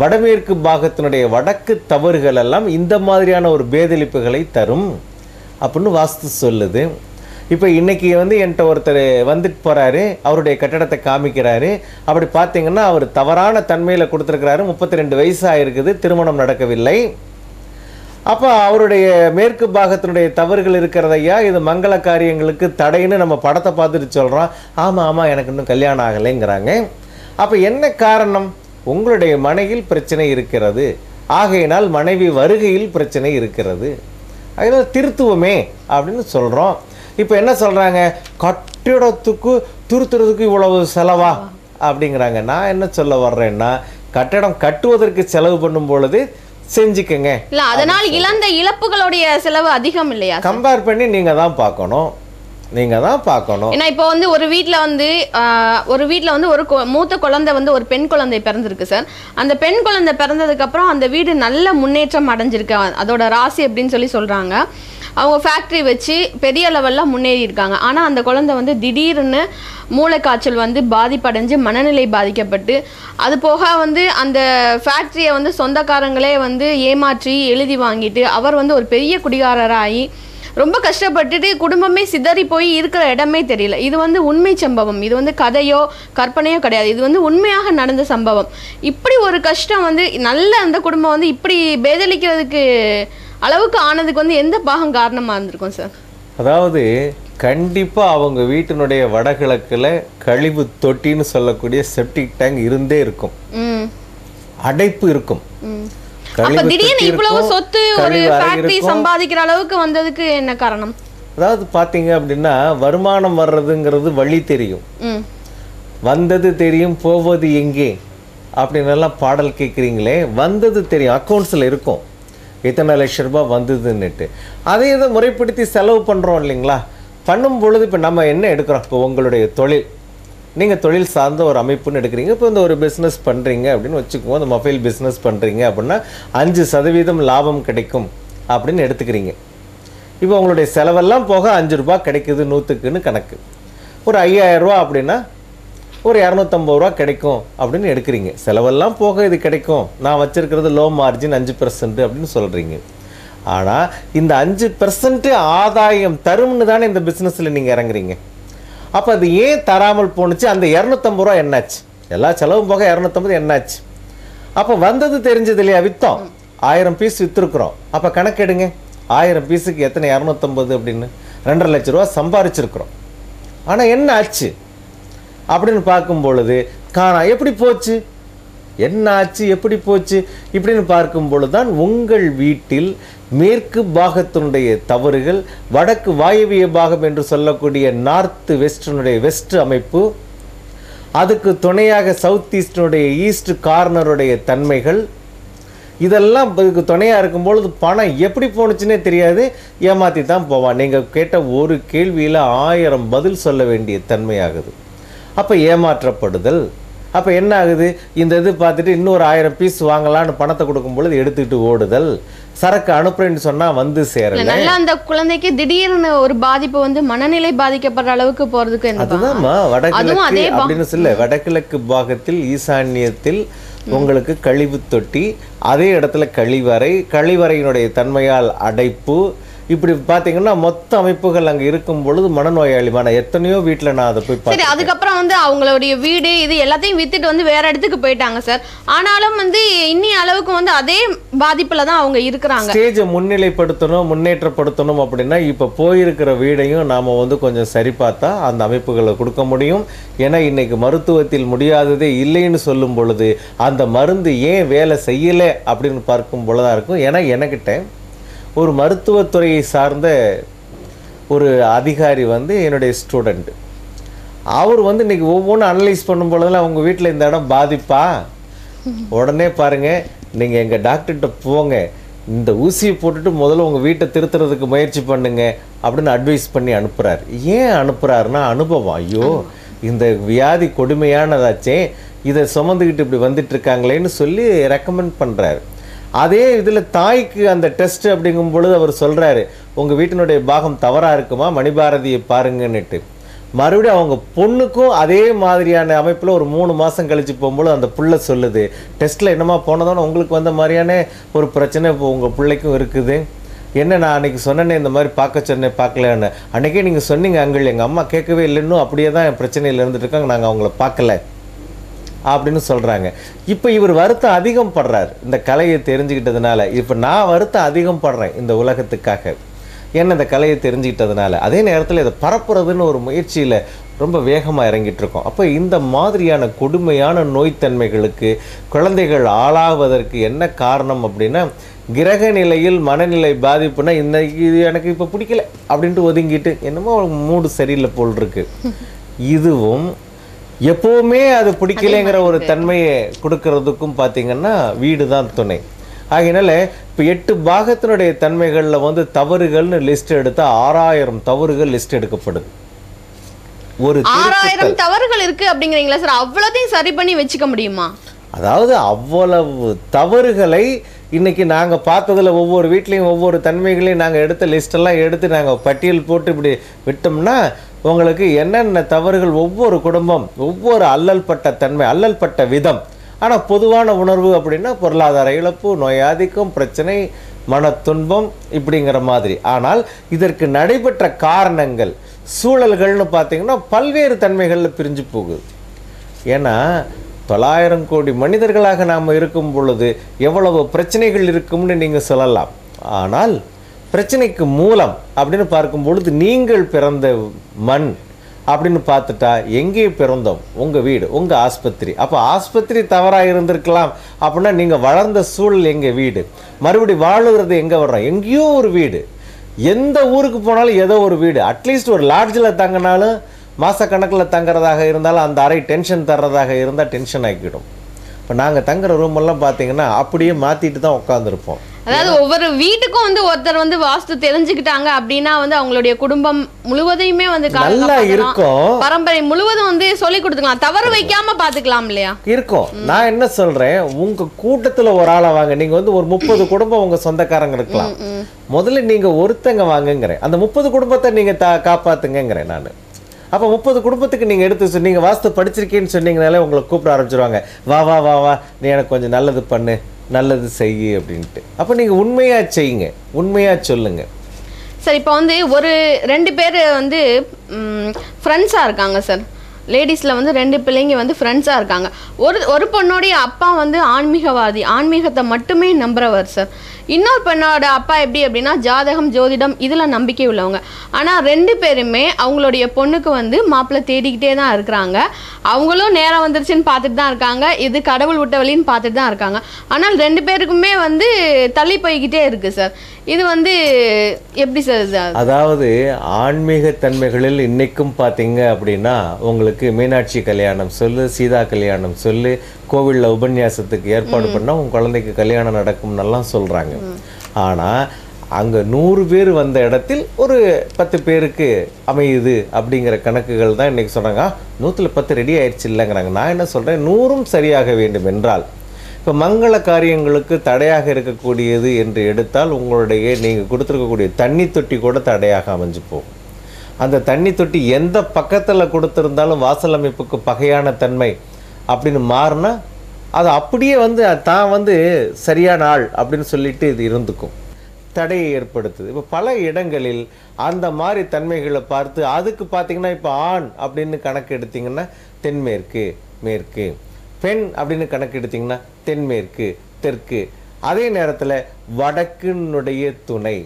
வடமேற்கு பாகத்தினுடைய வடக்கு தவறுகள் எல்லாம் இந்த மாதிரியான ஒரு பேதலிப்புகளை தரும் அப்படின்னு வாஸ்து சொல்லுது. இப்போ இன்னைக்கு என்கிட்ட ஒருத்தர் வந்துட்டு போகிறாரு, அவருடைய கட்டடத்தை காமிக்கிறாரு. அப்படி பார்த்தீங்கன்னா அவர் தவறான தன்மையில் கொடுத்துருக்கிறாரு, 32 வயசு ஆகிருக்குது, திருமணம் நடக்கவில்லை. அப்போ அவருடைய மேற்கு பாகத்தினுடைய தவறுகள் இருக்கிறதையா, இது மங்கள காரியங்களுக்கு தடைன்னு நம்ம படத்தை பார்த்துட்டு சொல்கிறோம். ஆமாம் ஆமாம் எனக்கு இன்னும் கல்யாணம் ஆகலைங்கிறாங்க. அப்போ என்ன காரணம்? உங்களுடைய மனையில் பிரச்சனை இருக்கிறது, ஆகையினால் மனைவி வருகையில் பிரச்சனை இருக்கிறது, அதனால் திருத்துவமே அப்படின்னு சொல்கிறோம். இப்போ என்ன சொல்கிறாங்க, கட்டிடத்துக்கு திருத்துறதுக்கு இவ்வளவு செலவா அப்படிங்கிறாங்க. நான் என்ன சொல்ல வர்றேன்னா, கட்டடம் கட்டுவதற்கு செலவு பண்ணும் பொழுது செஞ்சுக்கங்க, இல்ல அதனால் இழந்த இழப்புகளுடைய செலவு அதிகம் இல்லையா? கம்பேர் பண்ணி நீங்க தான் பார்க்கணும். ஏன்னா இப்போ ஒரு வீட்ல ஒரு மூத்த குழந்தை ஒரு பெண் குழந்தை பிறந்திருக்கு சார். அந்த பெண் குழந்தை பிறந்ததுக்கு அப்புறம் அந்த வீடு நல்ல முன்னேற்றம் அடைஞ்சிருக்கு, அதோட ராசி அப்படின்னு சொல்றாங்க. அவங்க ஃபேக்ட்ரி வச்சு பெரிய லெவலில் முன்னேறி இருக்காங்க. ஆனால் அந்த குழந்தை திடீர்னு மூளைக்காய்ச்சல் பாதிப்படைஞ்சு மனநிலை பாதிக்கப்பட்டு, அது போக அந்த ஃபேக்ட்ரியை சொந்தக்காரங்களே ஏமாற்றி எழுதி வாங்கிட்டு அவர் ஒரு பெரிய குடிகாரராகி ரொம்ப கஷ்டப்பட்டுட்டு குடும்பமே சிதறி போய் இருக்கிற இடமே தெரியல. இது வந்து உண்மை சம்பவம், இது வந்து கதையோ கற்பனையோ கிடையாது, இது வந்து உண்மையாக நடந்த சம்பவம். இப்படி ஒரு கஷ்டம் வந்து நல்ல அந்த குடும்பம் வந்து இப்படி பேதலிக்கிறதுக்கு அளவுக்கு ஆனதுக்கு வந்து எந்த பாகம் காரணமாக இருந்திருக்கும் சார்? அதாவது கண்டிப்பாக அவங்க வீட்டினுடைய வடகிழக்கில் கழிவு தொட்டின்னு சொல்லக்கூடிய செப்டிக் டேங்க் இருந்தே இருக்கும், அடைப்பு இருக்கும். திடீர்னு இவ்வளவு சொத்து ஒரு ஃபேக்டரி சம்பாதிக்கிற அளவுக்கு வந்ததுக்கு என்ன காரணம்? அதாவது பார்த்தீங்க அப்படின்னா வருமானம் வர்றதுங்கிறது வழி தெரியும், வந்தது தெரியும், போவது எங்கே அப்படின்னு எல்லாம் பாடல் கேட்குறீங்களே. வந்தது தெரியும், அக்கௌண்ட்ஸில் இருக்கும் இத்தனை லட்சம் ரூபாய் வந்ததுன்னுட்டு. அதை இதை முறைப்படுத்தி செலவு பண்ணுறோம் இல்லைங்களா? பண்ணும் பொழுது இப்போ நம்ம என்ன எடுக்கிறோம்? இப்போ உங்களுடைய தொழில், நீங்கள் தொழில் சார்ந்த ஒரு அமைப்புன்னு எடுக்கிறீங்க. இப்போ இந்த ஒரு பிஸ்னஸ் பண்ணுறீங்க அப்படின்னு வச்சுக்குவோம், அந்த மொபைல் பிஸ்னஸ் பண்ணுறீங்க அப்படின்னா 5% லாபம் கிடைக்கும் அப்படின்னு எடுத்துக்கிறீங்க. இப்போ உங்களுடைய செலவெல்லாம் போக 5 ரூபா கிடைக்குது 100க்குன்னு கணக்கு. ஒரு 5000 ரூபா அப்படின்னா ஒரு 250 ரூபா கிடைக்கும் அப்படின்னு எடுக்கிறீங்க. செலவெல்லாம் போக இது கிடைக்கும், நான் வச்சுருக்கிறது லோ மார்ஜின் 5% அப்படின்னு சொல்கிறீங்க. ஆனால் இந்த 5% ஆதாயம் தரும்னு தானே இந்த பிஸ்னஸில் நீங்கள் இறங்குறீங்க. அப்போ அது ஏன் தராமல் போணுச்சு? அந்த 250 ரூபா என்னாச்சு? எல்லா செலவும் போக 250 என்னாச்சு? அப்போ வந்தது தெரிஞ்சது இல்லையா? விற்றோம், 1000 பீஸ் விற்றுருக்குறோம். அப்போ கணக்கெடுங்க, 1000 பீஸுக்கு எத்தனை 250 அப்படின்னு 2.5 லட்ச ரூபா சம்பாரிச்சிருக்கிறோம். ஆனால் என்ன ஆச்சு அப்படின்னு பார்க்கும் பொழுது காணா. எப்படி போச்சு, என்ன ஆச்சு, எப்படி போச்சு இப்படின்னு பார்க்கும் பொழுது தான் உங்கள் வீட்டில் மேற்கு பாகத்தினுடைய தவறுகள், வடக்கு வாயவிய பாகம் என்று சொல்லக்கூடிய நார்த் வெஸ்டனுடைய வெஸ்ட் அமைப்பு, அதுக்கு துணையாக சவுத் ஈஸ்டனுடைய ஈஸ்ட் கார்னருடைய தன்மைகள், இதெல்லாம் இதுக்கு துணையாக இருக்கும்பொழுது பணம் எப்படி போணுச்சுன்னே தெரியாது, ஏமாற்றி தான் போவான். நீங்கள் கேட்ட ஒரு கேள்வியில் 1000 பதில் சொல்ல வேண்டிய தன்மையாகுது. அப்போ ஏமாற்றப்படுதல். அப்போ என்ன ஆகுது? இந்த இது பார்த்துட்டு இன்னொரு 1000 பீஸ் வாங்கலான்னு பணத்தை கொடுக்கும் பொழுது எடுத்துக்கிட்டு ஓடுதல், சரக்கு அனுப்புறேன்னு சொன்னால் வந்து சேரல. நல்லா அந்த குழந்தைக்கு திடீர்னு ஒரு பாதிப்பு வந்து மனநிலை பாதிக்கப்படுற அளவுக்கு போகிறதுக்கு அதுதான்மா வடகிழக்கு அப்படின்னு சொல்ல. வடகிழக்கு பாகத்தில் ஈசான்யத்தில் உங்களுக்கு கழிவு தொட்டி, அதே இடத்துல கழிவறை, கழிவறையினுடைய தன்மையால் அடைப்பு, இப்படி பார்த்தீங்கன்னா மொத்த அமைப்புகள் அங்கே இருக்கும் பொழுது மனநோயாளிமான எத்தனையோ வீட்டில் நான் அதை போய் சரி. அதுக்கப்புறம் வந்து அவங்களுடைய வீடு இது எல்லாத்தையும் வித்துட்டு வந்து வேற இடத்துக்கு போயிட்டாங்க சார். ஆனாலும் வந்து இன்னி அளவுக்கு வந்து அதே பாதிப்புல தான் அவங்க இருக்கிறாங்க. ஸ்டேஜை முன்னிலைப்படுத்தணும், முன்னேற்றப்படுத்தணும் அப்படின்னா இப்போ போயிருக்கிற வீடையும் நாம் வந்து கொஞ்சம் சரி பார்த்தா அந்த அமைப்புகளை கொடுக்க முடியும். ஏன்னா இன்னைக்கு மருத்துவத்தில் முடியாததே இல்லைன்னு சொல்லும் பொழுது அந்த மருந்து ஏன் வேலை செய்யலை அப்படின்னு பார்க்கும் பொழுதாக இருக்கும். ஏன்னா எனக்கிட்ட ஒரு மருத்துவத்துறையை சார்ந்த ஒரு அதிகாரி வந்து என்னுடைய ஸ்டூடெண்ட். அவர் வந்து இன்றைக்கி ஒவ்வொன்றும் அனலைஸ் பண்ணும் பொழுதெல்லாம் அவங்க வீட்டில் இந்த இடம் பாதிப்பா, உடனே பாருங்கள் நீங்கள் எங்கள் டாக்டர்கிட்ட போங்க, இந்த ஊசியை போட்டுட்டு முதல்ல உங்கள் வீட்டை திருத்துறதுக்கு முயற்சி பண்ணுங்க அப்படின்னு அட்வைஸ் பண்ணி அனுப்புகிறார். ஏன் அனுப்புகிறாருன்னா அனுபவம். ஐயோ இந்த வியாதி கொடுமையானதாச்சே, இதை சுமந்துக்கிட்டு இப்படி வந்துட்டு இருக்காங்களேன்னு சொல்லி ரெக்கமெண்ட் பண்ணுறாரு. அதே இதில் தாய்க்கு அந்த டெஸ்ட் அப்படிங்கும் பொழுது அவர் சொல்கிறாரு, உங்கள் வீட்டினுடைய பாகம் தவறாக இருக்குமா, மணிபாரதியை பாருங்கன்னுட்டு. மறுபடியும் அவங்க பொண்ணுக்கும் அதே மாதிரியான அமைப்பில் ஒரு 3 மாதம் கழித்து போகும்போது அந்த புள்ள சொல்லுது, டெஸ்ட்டில் என்னமா போனதோன்னு உங்களுக்கு வந்த மாதிரியான ஒரு பிரச்சனை இப்போ உங்கள் பிள்ளைக்கும் இருக்குது. என்ன நான் அன்றைக்கி சொன்னேன்னே இந்த மாதிரி பார்க்க சொன்னேன், பார்க்கலன்னு அன்றைக்கே நீங்கள் சொன்னீங்க அங்கிள், எங்கள் அம்மா கேட்கவே இல்லைன்னு அப்படியே தான் என் பிரச்சனையில் இருந்துட்டு இருக்காங்க, நாங்கள் அவங்கள பார்க்கல அப்படின்னு சொல்கிறாங்க. இப்போ இவர் வருத்தம் அதிகம் படுறார் இந்த கலையை தெரிஞ்சுக்கிட்டதுனால. இப்போ நான் வருத்தம் அதிகம் படுறேன் இந்த உலகத்துக்காக, ஏன்னா இந்த கலையை தெரிஞ்சுக்கிட்டதுனால. அதே நேரத்தில் இதை பரப்புறதுன்னு ஒரு முயற்சியில் ரொம்ப வேகமாக இறங்கிட்டு இருக்கோம். அப்போ இந்த மாதிரியான கொடுமையான நோய்த்தன்மைகளுக்கு குழந்தைகள் ஆளாவதற்கு என்ன காரணம் அப்படின்னா, கிரக நிலையில் மனநிலை பாதிப்புனா இன்னைக்கு இது எனக்கு இப்போ பிடிக்கல அப்படின்ட்டு ஒதுங்கிட்டு என்னமோ மூடு சரியில்லை போல் இருக்கு. இதுவும் எப்போவுமே அது பிடிக்கலைங்கிற ஒரு தன்மையை கொடுக்கறதுக்கும் பார்த்தீங்கன்னா வீடு தான் துணை. ஆகையினால இப்போ 8 பாகத்தினுடைய தன்மைகளில் வந்து தவறுகள்னு லிஸ்ட் எடுத்தா 6000 தவறுகள் லிஸ்ட் எடுக்கப்படுது. ஒரு 6000 தவறுகள் இருக்கு அப்படிங்கிறீங்களா சார்? அவ்வளோத்தையும் சரி பண்ணி வச்சுக்க முடியுமா? அதாவது அவ்வளவு தவறுகளை இன்னைக்கு நாங்கள் பார்த்ததில் ஒவ்வொரு வீட்லேயும் ஒவ்வொரு தன்மைகளையும் நாங்கள் எடுத்த லிஸ்டெல்லாம் எடுத்து நாங்கள் பட்டியல் போட்டு இப்படி விட்டோம்னா உங்களுக்கு என்னென்ன தவறுகள், ஒவ்வொரு குடும்பம் ஒவ்வொரு அல்லல்பட்ட தன்மை, அல்லல்பட்ட விதம். ஆனால் பொதுவான உணர்வு அப்படின்னா பொருளாதார இழப்பு, நோயாதிக்கம், பிரச்சனை, மன துன்பம் இப்படிங்கிற மாதிரி. ஆனால் இதற்கு நடைபெற்ற காரணங்கள் சூழல்கள்னு பார்த்தீங்கன்னா பல்வேறு தன்மைகளில் பிரிஞ்சு போகுது. ஏன்னா 900 கோடி மனிதர்களாக நாம் இருக்கும் பொழுது எவ்வளவு பிரச்சனைகள் இருக்கும்னு நீங்கள் சொல்லலாம். ஆனால் பிரச்சனைக்கு மூலம் அப்படின்னு பார்க்கும் பொழுது நீங்கள் பிறந்த மண் அப்படின்னு பார்த்துட்டா எங்கே பிறந்தோம்? உங்கள் வீடு, உங்கள் ஆஸ்பத்திரி. அப்போ ஆஸ்பத்திரி தவறாக இருந்திருக்கலாம் அப்படின்னா நீங்கள் வளர்ந்த சூழல் எங்கள் வீடு. மறுபடி வாழுகிறது எங்கே வர்றோம்? எங்கேயோ ஒரு வீடு. எந்த ஊருக்கு போனாலும் ஏதோ ஒரு வீடு. அட்லீஸ்ட் ஒரு லாட்ஜில் தங்கினாலும் மாதக்கணக்கில் தங்குறதாக இருந்தாலும் அந்த அறை டென்ஷன் தர்றதாக இருந்தால் டென்ஷன் ஆக்கிடும். இப்போ நாங்கள் தங்குற ரூமெல்லாம் பார்த்தீங்கன்னா அப்படியே மாற்றிட்டு தான் உட்காந்துருப்போம். அதாவது ஒவ்வொரு வீட்டுக்கும் வந்து ஒருத்தர் வந்து வாஸ்து தெரிஞ்சுக்கிட்டாங்க அப்படின்னா வந்து அவங்களுடைய குடும்பம் முழுவதையுமே வந்து நல்லா இருக்கும், பரம்பரை முழுவதும் வந்து சொல்லி கொடுத்துக்கலாம், தவறு வைக்காம பாத்துக்கலாம் இல்லையா இருக்கும். நான் என்ன சொல்றேன், உங்க கூட்டத்துல ஒரு ஆளை வாங்க. நீங்க வந்து ஒரு 30 குடும்பம் உங்க சொந்தக்காரங்க இருக்கலாம். முதல்ல நீங்க ஒருத்தங்க வாங்குங்கிறேன். அந்த 30 குடும்பத்தை நீங்க காப்பாத்துங்கிறேன் நான். அப்போ 30 குடும்பத்துக்கு நீங்கள் எடுத்து சொன்னீங்க, வாஸ்து படிச்சிருக்கேன்னு சொன்னீங்கனாலே உங்களை கூப்பிட ஆரம்பிச்சிருவாங்க. வா வா வா வா, நீ எனக்கு கொஞ்சம் நல்லது பண்ணு, நல்லது செய்யு அப்படின்ட்டு. அப்போ நீங்கள் உண்மையாக செய்யுங்க, உண்மையாக சொல்லுங்க. சார் இப்போ வந்து ஒரு 2 பேர் வந்து ஃப்ரெண்ட்ஸாக இருக்காங்க சார். லேடிஸில் வந்து 2 பிள்ளைங்க வந்து ஃப்ரெண்ட்ஸாக இருக்காங்க. ஒரு பொண்ணோடைய அப்பா வந்து ஆன்மீகவாதி, ஆன்மீகத்தை மட்டுமே நம்புறவர் சார். இன்னொரு பெண்ணோட அப்பா எப்படி அப்படின்னா ஜாதகம், ஜோதிடம் இதில் நம்பிக்கை உள்ளவங்க. ஆனால் 2 பேருமே அவங்களுடைய பொண்ணுக்கு வந்து மாப்பிள்ளை தேடிக்கிட்டே தான் இருக்கிறாங்க. அவங்களும் நேரம் வந்துருச்சுன்னு பார்த்துட்டு தான் இருக்காங்க, இது கடவுள் விட்ட வழின்னு பார்த்துட்டு தான் இருக்காங்க. ஆனால் 2 பேருக்குமே வந்து தள்ளி போய்கிட்டே இருக்குது சார். இது வந்து எப்படி சார்? அதாவது ஆன்மீக தன்மைகளில் இன்னைக்கும் பார்த்தீங்க அப்படின்னா உங்களுக்கு மீனாட்சி கல்யாணம் சொல்லு, சீதா கல்யாணம் சொல்லு, கோவிலில் உபன்யாசத்துக்கு ஏற்பாடு பண்ணால் உங்கள் குழந்தைக்கு கல்யாணம் நடக்கும்னெல்லாம் சொல்கிறாங்க. ஆனால் அங்கே 100 பேர் வந்த இடத்தில் ஒரு 10 பேருக்கு அமையுது அப்படிங்கிற கணக்குகள் தான் இன்றைக்கி சொல்கிறாங்க. 100ல் 10 ரெடி ஆயிடுச்சு இல்லைங்கிறாங்க. நான் என்ன சொல்கிறேன், 100ம் சரியாக வேண்டும் என்றால் இப்போ மங்கள காரியங்களுக்கு தடையாக இருக்கக்கூடியது என்று எடுத்தால் உங்களுடைய நீங்கள் கொடுத்துருக்கக்கூடிய தண்ணி தொட்டி கூட தடையாக அமைஞ்சு போகும். அந்த தண்ணி தொட்டி எந்த பக்கத்தில் கொடுத்துருந்தாலும் வாசல் அமைப்புக்கு பகையான தன்மை அப்படின்னு மாறினா அது அப்படியே வந்து தான் வந்து சரியான ஆள் அப்படின்னு சொல்லிட்டு இது இருந்துக்கும், தடையை ஏற்படுத்துது. இப்போ பல இடங்களில் அந்த மாதிரி தன்மைகளை பார்த்து அதுக்கு பார்த்தீங்கன்னா இப்போ ஆண் அப்படின்னு கணக்கு எடுத்திங்கன்னா தென்மேற்கு மேற்கு, பெண் அப்படின்னு கணக்கு எடுத்திங்கன்னா தென்மேற்கு தெற்கு, அதே நேரத்தில் வடக்கினுடைய துணை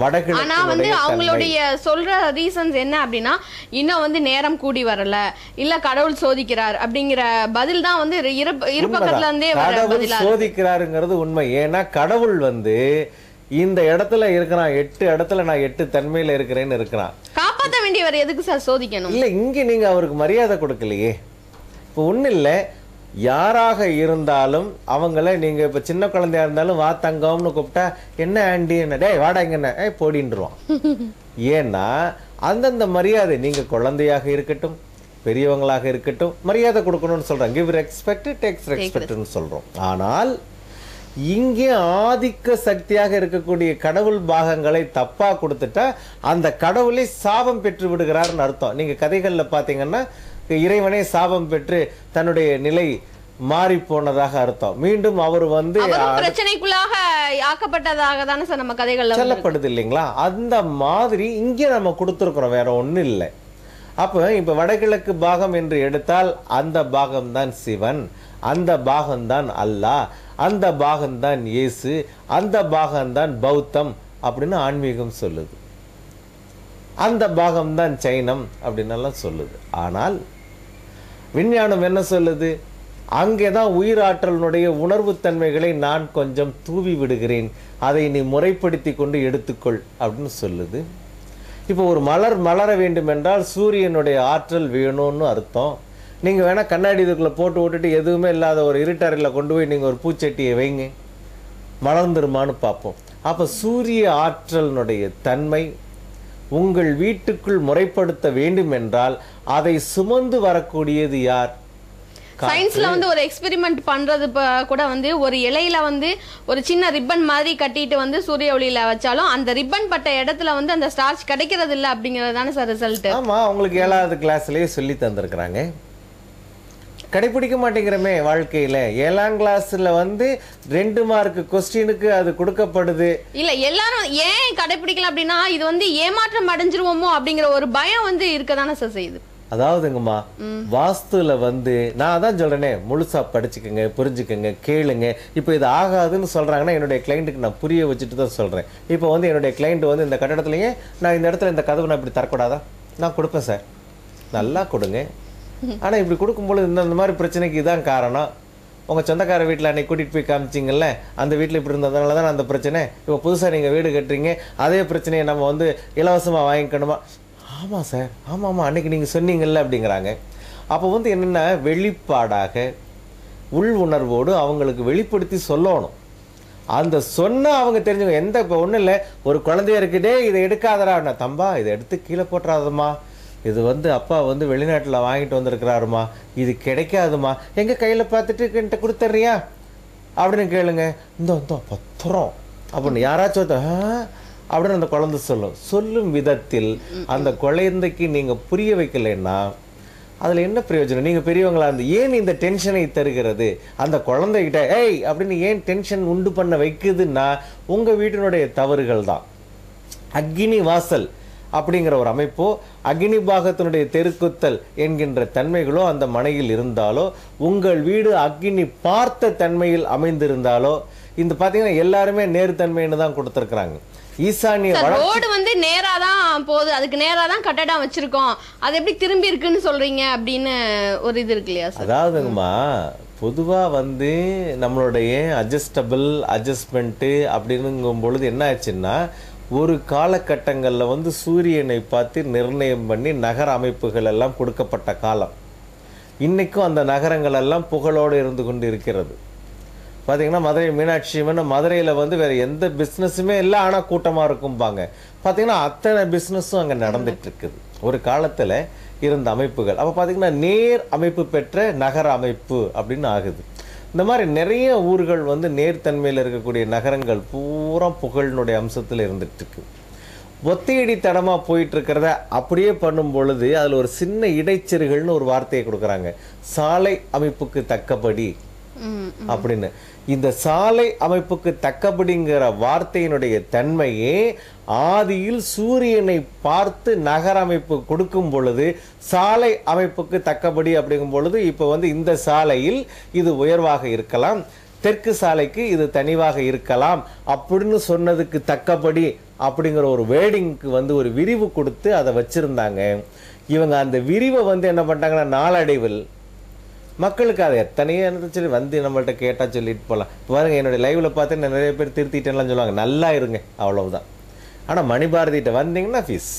வடக்கு. ஆனா வந்து அவங்களுடைய சொல்ற ரீசன்ஸ் என்ன அப்படின்னா இன்னும் வந்து நேரம் கூடி வரல, இல்ல கடவுள் சோதிக்கிறார் அப்படிங்கிற பதில் தான் வந்து இருபக்கத்துல இருந்தே கடவுள் சோதிக்கிறாருங்கிறது உண்மை. ஏன்னா கடவுள் வந்து இந்த இடத்துல இருக்கிறான், 8 இடத்துல நான் 8 தன்மையில இருக்கிறேன்னு இருக்கிறான். காப்பாற்ற வேண்டியவர் எதுக்கு சார் சோதிக்கணும்? இல்ல இங்க நீங்க அவருக்கு மரியாதை கொடுக்கலையே. இப்போ ஒண்ணு இல்லை, யாராக இருந்தாலும் அவங்கள நீங்கள் இப்போ சின்ன குழந்தையா இருந்தாலும் வா தங்கம்னு கூப்பிட்டா என்ன ஆண்டி என்ன டே வாடா இங்கன்னு போடின்றுவான். ஏன்னா அந்தந்த மரியாதை நீங்கள் குழந்தையாக இருக்கட்டும் பெரியவங்களாக இருக்கட்டும் மரியாதை கொடுக்கணும்னு சொல்கிறோம். கிவ் ரெஸ்பெக்ட் டேக்ஸ் ரெஸ்பெக்ட்னு சொல்கிறோம். ஆனால் இங்கே ஆதிக்க சக்தியாக இருக்கக்கூடிய கடவுள் பாகங்களை தப்பாக கொடுத்துட்டா அந்த கடவுளை சாபம் பெற்று விடுகிறாருன்னு அர்த்தம். நீங்கள் கதைகளில் பார்த்தீங்கன்னா இறைவனே சாபம் பெற்று தன்னுடைய நிலை மாறி போனதாக அர்த்தம். மீண்டும் அவர் வந்து பிரச்சனைக்குள்ளாக ஆக்கப்பட்டதாக தானே சார் நம்ம கதைகள்ல சொல்லப்படுது இல்லைங்களா? அந்த மாதிரி இங்கே நம்ம கொடுத்துருக்குறோம், வேற ஒன்றும் இல்லை. அப்போ இப்போ வடகிழக்கு பாகம் என்று எடுத்தால் அந்த பாகம்தான் சிவன், அந்த பாகம்தான் அல்லாஹ், அந்த பாகம்தான் இயேசு, அந்த பாகம்தான் பௌத்தம் அப்படின்னு ஆன்மீகம் சொல்லுது, அந்த பாகம்தான் சைனம் அப்படின்னு சொல்லுது. ஆனால் விஞ்ஞானம் என்ன சொல்லுது? அங்கேதான் உயிராற்றலினுடைய உணர்வு தன்மைகளை நான் கொஞ்சம் தூவி விடுகிறேன், அதை நீ முறைப்படுத்தி கொண்டு எடுத்துக்கொள் அப்படின்னு சொல்லுது. இப்போ ஒரு மலர் மலர வேண்டும் என்றால் சூரியனுடைய ஆற்றல் வேணும்னு அர்த்தம். நீங்கள் வேணால் கண்ணாடி இதுக்குள்ளே போட்டு விட்டுட்டு எதுவுமே இல்லாத ஒரு இருட்டறையில் கொண்டு போய் நீங்கள் ஒரு பூச்சட்டியை வைங்க, மலர்ந்துருமான்னு பார்ப்போம். அப்போ சூரிய ஆற்றலினுடைய தன்மை உங்கள் வீட்டுக்குள் முறைப்படுத்த வேண்டும் என்றால் அதை சுமந்து வரக்கூடியது யார்? சயின்ஸ்ல வந்து ஒரு எக்ஸ்பெரிமெண்ட் பண்றது கூட வந்து ஒரு இலையில வந்து ஒரு சின்ன ரிப்பன் மாதிரி கட்டிட்டு வந்து சூரிய ஒளியில வச்சாலும் அந்த ரிப்பன் பட்ட இடத்துல வந்து அந்த ஸ்டார்ச் கிடைக்கிறது இல்லை அப்படிங்கிறது தானே சார் ரிசல்ட். ஆமா, உங்களுக்கு 7வது கிளாஸ்லயே சொல்லி தந்திருக்கிறாங்க. கடைபிடிக்க மாட்டேங்கிறமே வாழ்க்கையில. 7ஆம் கிளாஸ்ல வந்து 2 மார்க் கொஸ்டினுக்கு அது கொடுக்கப்படுது. இல்ல எல்லாரும் ஏன் கடைபிடிக்கல அப்படின்னா இது வந்து ஏமாற்றம் அடைஞ்சிருவோமோ அப்படிங்கிற ஒரு பயம் வந்து இருக்கதானே சார் செய்யுது. அதாவதுங்கம்மா, வாஸ்துல வந்து நான் அதான் சொல்றேனே, முழுசா படிச்சுக்கங்க, புரிஞ்சுக்கங்க, கேளுங்க. இப்போ இது ஆகாதுன்னு சொல்றாங்கன்னா என்னுடைய கிளைண்ட்டுக்கு நான் புரிய வச்சுட்டு தான் சொல்றேன். இப்போ வந்து என்னுடைய கிளைண்ட் வந்து இந்த கட்டடத்துலயே நான் இந்த இடத்துல இந்த கதவு நான் இப்படி தரக்கூடாதா, நான் கொடுப்பேன் சார், நல்லா கொடுங்க. ஆனா இப்படி கொடுக்கும்போது இந்த மாதிரி பிரச்சனைக்கு இதான் காரணம். உங்க சொந்தக்கார வீட்டில் அன்னைக்கு கூட்டிட்டு போய் காமிச்சிங்கல்ல, அந்த வீட்டில் இப்படி இருந்ததுனால தான் அந்த பிரச்சனை. இப்போ புதுசாக நீங்கள் வீடு கட்டுறீங்க, அதே பிரச்சனையை நம்ம வந்து இலவசமாக வாங்கிக்கணுமா? ஆமாம் சார், ஆமாம் அன்னைக்கு நீங்கள் சொன்னீங்கல்ல அப்படிங்கிறாங்க. அப்போ வந்து என்னென்னா வெளிப்பாடாக உள் உணர்வோடு அவங்களுக்கு வெளிப்படுத்தி சொல்லணும். அந்த சொன்னால் அவங்க தெரிஞ்சுங்க. எந்த இப்போ ஒன்றும் இல்லை, ஒரு குழந்தைய இருக்குதே இதை எடுக்காதரா, தம்பா இதை எடுத்து கீழே போட்டுறாதம்மா, இது வந்து அப்பா வந்து வெளிநாட்டில் வாங்கிட்டு வந்திருக்கிறாருமா, இது கிடைக்காதுமா, எங்கள் கையில் பார்த்துட்டு என்கிட்ட கொடுத்துட்றியா அப்படின்னு கேளுங்க. இந்த பத்திரம் அப்படின்னு யாராச்சும் அப்படின்னு அந்த குழந்தை சொல்லும் விதத்தில் அந்த குழந்தைக்கு நீங்கள் புரிய வைக்கலைன்னா அதில் என்ன பிரயோஜனம்? நீங்கள் பெரியவங்களா இருந்து ஏன் இந்த டென்ஷனை தருகிறது அந்த குழந்தைகிட்ட? ஏய் அப்படின்னு ஏன் டென்ஷன் உண்டு பண்ண வைக்குதுன்னா உங்கள் வீட்டினுடைய தவறுகள் தான். அக்னி வாசல் அப்படிங்கிற ஒரு அமைப்போ, அக்னி பாகத்தினுடைய தெருக்குத்தல் என்கின்ற தன்மைகளோ அந்த மனையில் இருந்தாலோ, உங்கள் வீடு அக்னி பார்த்த தன்மையில் அமைந்திருந்தாலோ, இந்த பார்த்தீங்கன்னா எல்லாருமே நேர்த்தன்மைன்னு தான் கொடுத்துருக்குறாங்க. ஈசானிய ரோடு வந்து நேரா தான் போகுது, அதுக்கு நேரா தான் கட்டடம் வச்சிருக்கோம், அது எப்படி திரும்பி இருக்குன்னு சொல்றீங்க அப்படின்னு ஒரு இது இருக்கு இல்லையா சார்? அதாவதுங்கம்மா, பொதுவாக வந்து நம்மளுடைய அட்ஜஸ்ட்மெண்ட்டு அப்படின்னுங்கும் பொழுது என்ன ஆச்சுன்னா, ஒரு காலகட்டங்களில் வந்து சூரியனை பார்த்து நிர்ணயம் பண்ணி நகர அமைப்புகள் எல்லாம் கொடுக்கப்பட்ட காலம். இன்றைக்கும் அந்த நகரங்கள் எல்லாம் புகழோடு இருந்து கொண்டு இருக்கிறது. பார்த்தீங்கன்னா மதுரை மீனாட்சி அம்மன், மதுரையில் வந்து வேறு எந்த பிஸ்னஸுமே இல்லை, ஆனால் கூட்டமாக இருக்கும்பாங்க. பார்த்தீங்கன்னா அத்தனை பிஸ்னஸும் அங்கே நடந்துட்டு இருக்குது. ஒரு காலத்தில் இருந்த அமைப்புகள் அப்போ பார்த்தீங்கன்னா நேர் அமைப்பு பெற்ற நகர அமைப்பு அப்படின்னு ஆகுது. இந்த மாதிரி நிறைய ஊர்கள் வந்து நேர்த்தன்மையில் இருக்கக்கூடிய நகரங்கள் பூரா புகழினுடைய அம்சத்தில் இருந்துட்டு இருக்கு. ஒத்தையடி தடமாக போயிட்டு இருக்கிறத அப்படியே பண்ணும் பொழுது அதில் ஒரு சின்ன இடைச்செருகள்னு ஒரு வார்த்தையை கொடுக்குறாங்க, சாலை அமைப்புக்கு தக்கபடி அப்படின்னு. இந்த சாலை அமைப்புக்கு தக்கபடிங்கிற வார்த்தையினுடைய தன்மையே ஆதியில் சூரியனை பார்த்து நகர அமைப்பு கொடுக்கும் பொழுது சாலை அமைப்புக்கு தக்கபடி அப்படிங்கும் பொழுது இப்போ வந்து இந்த சாலையில் இது உயர்வாக இருக்கலாம், தெற்கு சாலைக்கு இது தனிவாக இருக்கலாம் அப்படின்னு சொன்னதுக்கு தக்கபடி அப்படிங்கிற ஒரு வேர்டிங்க்கு வந்து ஒரு விரிவு கொடுத்து அதை வச்சிருந்தாங்க. இவங்க அந்த விரிவை வந்து என்ன பண்ணிட்டாங்கன்னா நாளடைவில் மக்களுக்கு அதை எத்தனையோ சொல்லி வந்து நம்மள்கிட்ட கேட்டால் சொல்லிட்டு போகலாம். பாருங்க, என்னுடைய லைவில் பார்த்து நான் நிறைய பேர் திருத்திட்டேன்லாம் சொல்லுவாங்க, நல்லா இருங்க அவ்வளவுதான். ஆனால் மணிபாரதிகிட்ட வந்தீங்கன்னா ஃபீஸ்.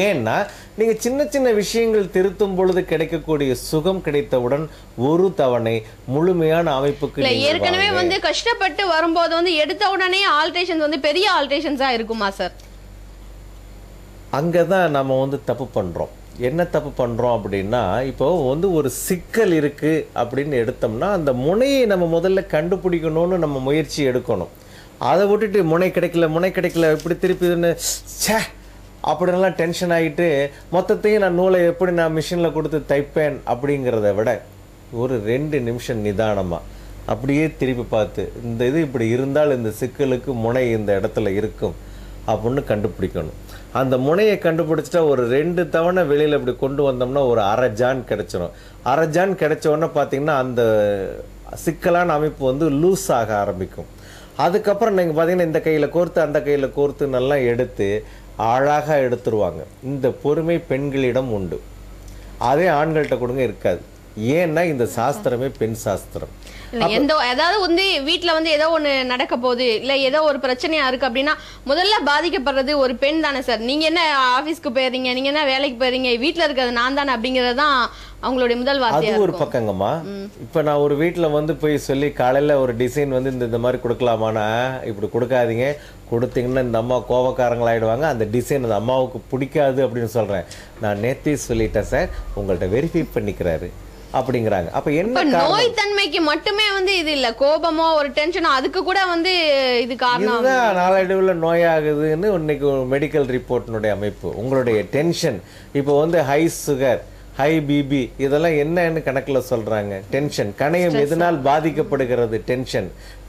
ஏன்னா நீங்கள் சின்ன சின்ன விஷயங்கள் திருத்தும் பொழுது கிடைக்கக்கூடிய சுகம் கிடைத்தவுடன் ஒரு தவணை முழுமையான அமைப்புக்கு ஏற்கனவே வந்து கஷ்டப்பட்டு வரும்போது வந்து எடுத்த உடனே ஆல்ட்ரேஷன்ஸ் வந்து பெரிய ஆல்ட்ரேஷன்ஸாக இருக்குமா சார்? அங்கே தான் நம்ம வந்து தப்பு பண்ணுறோம். என்ன தப்பு பண்ணுறோம் அப்படின்னா, இப்போ வந்து ஒரு சிக்கல் இருக்குது அப்படின்னு எடுத்தோம்னா அந்த முனையை நம்ம முதல்ல கண்டுபிடிக்கணும்னு நம்ம முயற்சி எடுக்கணும். அதை விட்டுட்டு முனை கிடைக்கல இப்படி திருப்பிதுன்னு சே அப்படின்லாம் டென்ஷன் ஆகிட்டு மொத்தத்தையும் நான் நூலை எப்படி நான் மிஷினில் கொடுத்து தைப்பேன் அப்படிங்கிறத விட ஒரு 2 நிமிஷம் நிதானமாக அப்படியே திருப்பி பார்த்து இந்த இது இப்படி இருந்தால் இந்த சிக்கலுக்கு முனை இந்த இடத்துல இருக்கும் அப்படின்னு கண்டுபிடிக்கணும். அந்த முனையை கண்டுபிடிச்சிட்டா ஒரு 2 தவணை வெளியில் இப்படி கொண்டு வந்தோம்னா ஒரு அரை ஜான் கிடைச்சிடும். அரை ஜான் கிடைச்ச உடனே பார்த்தீங்கன்னா அந்த சிக்கலான அமைப்பு வந்து லூஸ் ஆக ஆரம்பிக்கும். அதுக்கப்புறம் நீங்கள் பார்த்தீங்கன்னா இந்த கையில் கோர்த்து அந்த கையில் கோர்த்து நல்லா எடுத்து அழகாக எடுத்துருவாங்க. இந்த பொறுமை பெண்களிடம் உண்டு, அதே ஆண்கள்கிட்ட கொடுங்க இருக்காது. ஏன்னா இந்த சாஸ்திரமே பெண் சாஸ்திரம். எந்த ஏதாவது வந்து வீட்டுல வந்து ஏதோ ஒண்ணு நடக்க போகுது, இல்ல ஏதோ ஒரு பிரச்சனையா இருக்கு அப்படின்னா முதல்ல பாதிக்கப்படுறது ஒரு பெண் தானே சார்? நீங்க என்ன ஆபீஸ்க்கு போயிருந்தீங்க, நீங்க என்ன வேலைக்கு போயிருந்தீங்க, வீட்டுல இருக்கிறது நான் தானே அப்படிங்கறதுதான் அவங்களுடைய முதல் வார்த்தையா அது ஒரு பக்கங்கம்மா. இப்ப நான் ஒரு வீட்டுல வந்து போய் சொல்லி காலையில ஒரு டிசைன் வந்து இந்த மாதிரி கொடுக்கலாமானா, இப்படி கொடுக்காதீங்க, கொடுத்தீங்கன்னா இந்த அம்மா கோபக்காரங்களாயிடுவாங்க, அந்த டிசைன் அந்த அம்மாவுக்கு பிடிக்காது அப்படின்னு சொல்றேன். நான் நேத்தே சொல்லிட்டேன் சார், உங்கள்ட்ட வெரிஃபை பண்ணிக்கிறாரு அப்படிங்கிறாங்க. அப்ப என்ன நோய் தன்மைக்கு மட்டுமே வந்து இது இல்ல, கோபமோ ஒரு டென்ஷனோ அதுக்கு கூட வந்து இது காரணம். நாளடைவில் நோயாகுதுன்னு இன்னைக்கு மெடிக்கல் ரிப்போர்ட்டினுடைய அமைப்பு. உங்களுடைய டென்ஷன் இப்போ வந்து ஹை சுகர், ஹை பிபி இதெல்லாம் என்னன்னு கணக்கில் சொல்றாங்க. டென்ஷன், கணையம் எதனால் பாதிக்கப்படுகிறது?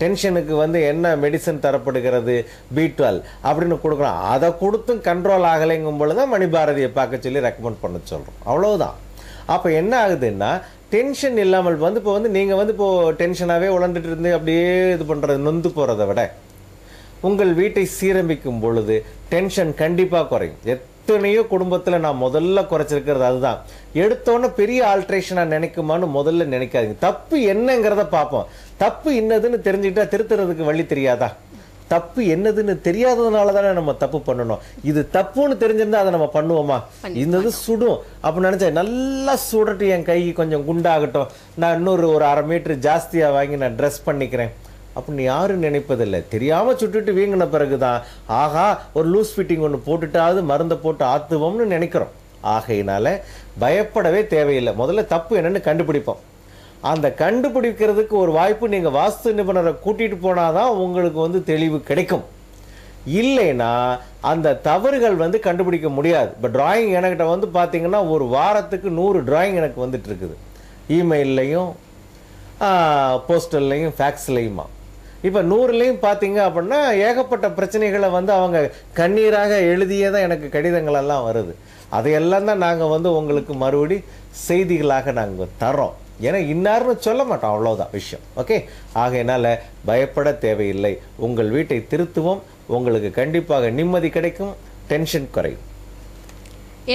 டென்ஷனுக்கு வந்து என்ன மெடிசன் தரப்படுகிறது? B12 அப்படின்னு கொடுக்குறோம். அதை கொடுத்தும் கண்ட்ரோல் ஆகலைங்கும் பொழுதுதான் மணிபாரதியை பார்க்க சொல்லி ரெக்கமெண்ட் பண்ண சொல்றோம். அவ்வளவுதான். அப்போ என்ன ஆகுதுன்னா டென்ஷன் இல்லாமல் வந்து இப்போ வந்து நீங்கள் வந்து இப்போ டென்ஷனாகவே உழந்துட்டு இருந்து அப்படியே இது பண்ணுறது நொந்து போகிறத விட உங்கள் வீட்டை சீரமைக்கும் பொழுது டென்ஷன் கண்டிப்பாக குறையும். எத்தனையோ குடும்பத்தில் நான் முதல்ல குறைச்சிருக்கிறது அதுதான். எடுத்தோன்னே பெரிய ஆல்ட்ரேஷனாக நினைக்குமான்னு முதல்ல நினைக்காதீங்க. தப்பு என்னங்கிறத பார்ப்போம். தப்பு என்னதுன்னு தெரிஞ்சுக்கிட்டா திருத்துறதுக்கு வழி தெரியாதா? தப்பு என்னதுன்னு தெரியாததுனால தானே நம்ம தப்பு பண்ணணும். இது தப்புன்னு தெரிஞ்சிருந்தா அதை நம்ம பண்ணுவோமா? இந்த சுடும் அப்படி நினைச்சா நல்லா சுடட்டு, என் கை கொஞ்சம் குண்டாகட்டும், நான் இன்னொரு ஒரு 1/2 மீட்டர் ஜாஸ்தியாக வாங்கி நான் ட்ரெஸ் பண்ணிக்கிறேன் அப்படின்னு யாரும் நினைப்பதில்லை. தெரியாமல் சுட்டுட்டு வீங்கின பிறகுதான் ஆகா ஒரு லூஸ் ஃபிட்டிங் ஒன்று போட்டுட்டாவது மருந்தை போட்டு ஆத்துவோம்னு நினைக்கிறோம். ஆகையினால பயப்படவே தேவையில்லை. முதல்ல தப்பு என்னன்னு கண்டுபிடிப்போம். அந்த கண்டுபிடிக்கிறதுக்கு ஒரு வாய்ப்பு நீங்கள் வாஸ்து நிபுணரை கூட்டிகிட்டு போனாதான் உங்களுக்கு வந்து தெளிவு கிடைக்கும். இல்லைன்னா அந்த தவறுகள் வந்து கண்டுபிடிக்க முடியாது. இப்போ டிராயிங் என்கிட்ட வந்து பார்த்தீங்கன்னா ஒரு வாரத்துக்கு 100 டிராயிங் எனக்கு வந்துட்டு இருக்குது. இமெயில்லையும் போஸ்டல்லையும் ஃபேக்ஸ்லையுமா. இப்போ 100லையும் பார்த்தீங்க அப்படின்னா ஏகப்பட்ட பிரச்சனைகளை வந்து அவங்க கண்ணீராக எழுதியே தான் எனக்கு கடிதங்களெல்லாம் வருது. அதையெல்லாம் தான் நாங்கள் வந்து உங்களுக்கு மறுபடி செய்திகளாக நாங்கள் தரோம். ஏன்னா இன்னார்னு சொல்ல மாட்டோம், அவ்வளோதான் விஷயம். ஓகே, ஆகையினால பயப்பட தேவையில்லை. உங்கள் வீட்டை திருத்துவோம், உங்களுக்கு கண்டிப்பாக நிம்மதி கிடைக்கும், டென்ஷன் குறையும்.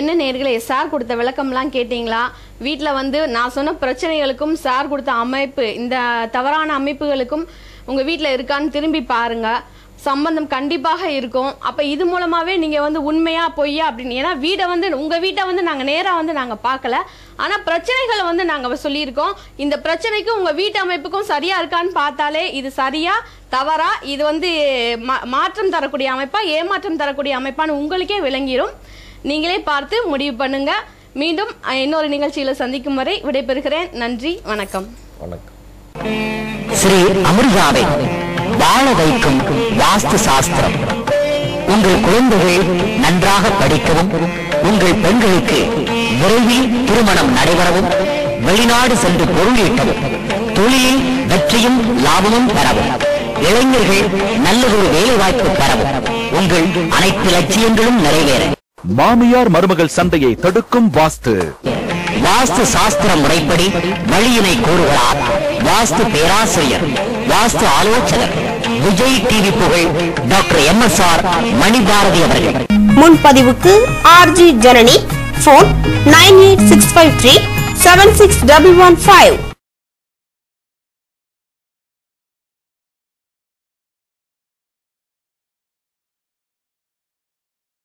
என்ன நேர்களே, சார் கொடுத்த விளக்கம்லாம் கேட்டிங்களா? வீட்டில் வந்து நான் சொன்ன பிரச்சனைகளுக்கும் சார் கொடுத்த அமைப்பு, இந்த தவறான அமைப்புகளுக்கும் உங்கள் வீட்டில் இருக்கான்னு திரும்பி பாருங்க. சம்பந்தம் கண்டிப்பாக இருக்கும். அப்போ இது மூலமாகவே நீங்கள் வந்து உண்மையா பொய்யா அப்படின்னு, ஏன்னா வீடை வந்து உங்கள் வீட்டை வந்து நாங்கள் நேராக வந்து நாங்கள் பார்க்கல, ஆனால் பிரச்சனைகளை வந்து நாங்கள் சொல்லியிருக்கோம். இந்த பிரச்சனைக்கும் உங்கள் வீட்டு அமைப்புக்கும் சரியாக இருக்கான்னு பார்த்தாலே இது சரியா தவறா, இது வந்து மாற்றம் தரக்கூடிய அமைப்பா ஏமாற்றம் தரக்கூடிய அமைப்பான்னு உங்களுக்கே விளங்கிடும். நீங்களே பார்த்து முடிவு பண்ணுங்க. மீண்டும் இன்னொரு நிகழ்ச்சியில் சந்திக்கும் வரை விடைபெறுகிறேன். நன்றி, வணக்கம். வணக்கம். ஸ்ரீ அமிர்தாவை வாழ வைக்கும் வாஸ்து சாஸ்திரம். உங்கள் குழந்தைகள் நன்றாக படிக்கவும், உங்கள் பெண்களுக்கு விரைவில் திருமணம் நடைபெறவும், வெளிநாடு சென்று பொருள் ஈட்டவும், தொழிலில் வெற்றியும் லாபமும் பெறவும், இளைஞர்கள் நல்லதொரு வேலை வாய்ப்பு பெறவும், உங்கள் அனைத்து லட்சியங்களும் நிறைவேற மாமியார் மருமகள் சண்டையை தடுக்கும் வாஸ்து. வாஸ்து சாஸ்திர முறைப்படி வழியினை கூறுகிறார் வாஸ்து பேராசிரியர், வாஸ்து ஆலோசகர், விஜய் டிவி புகழ் டாக்டர் MSR மணிபாரதி அவர்கள். முன்பதிவுக்கு RG ஜனனி, போன் 9865376115.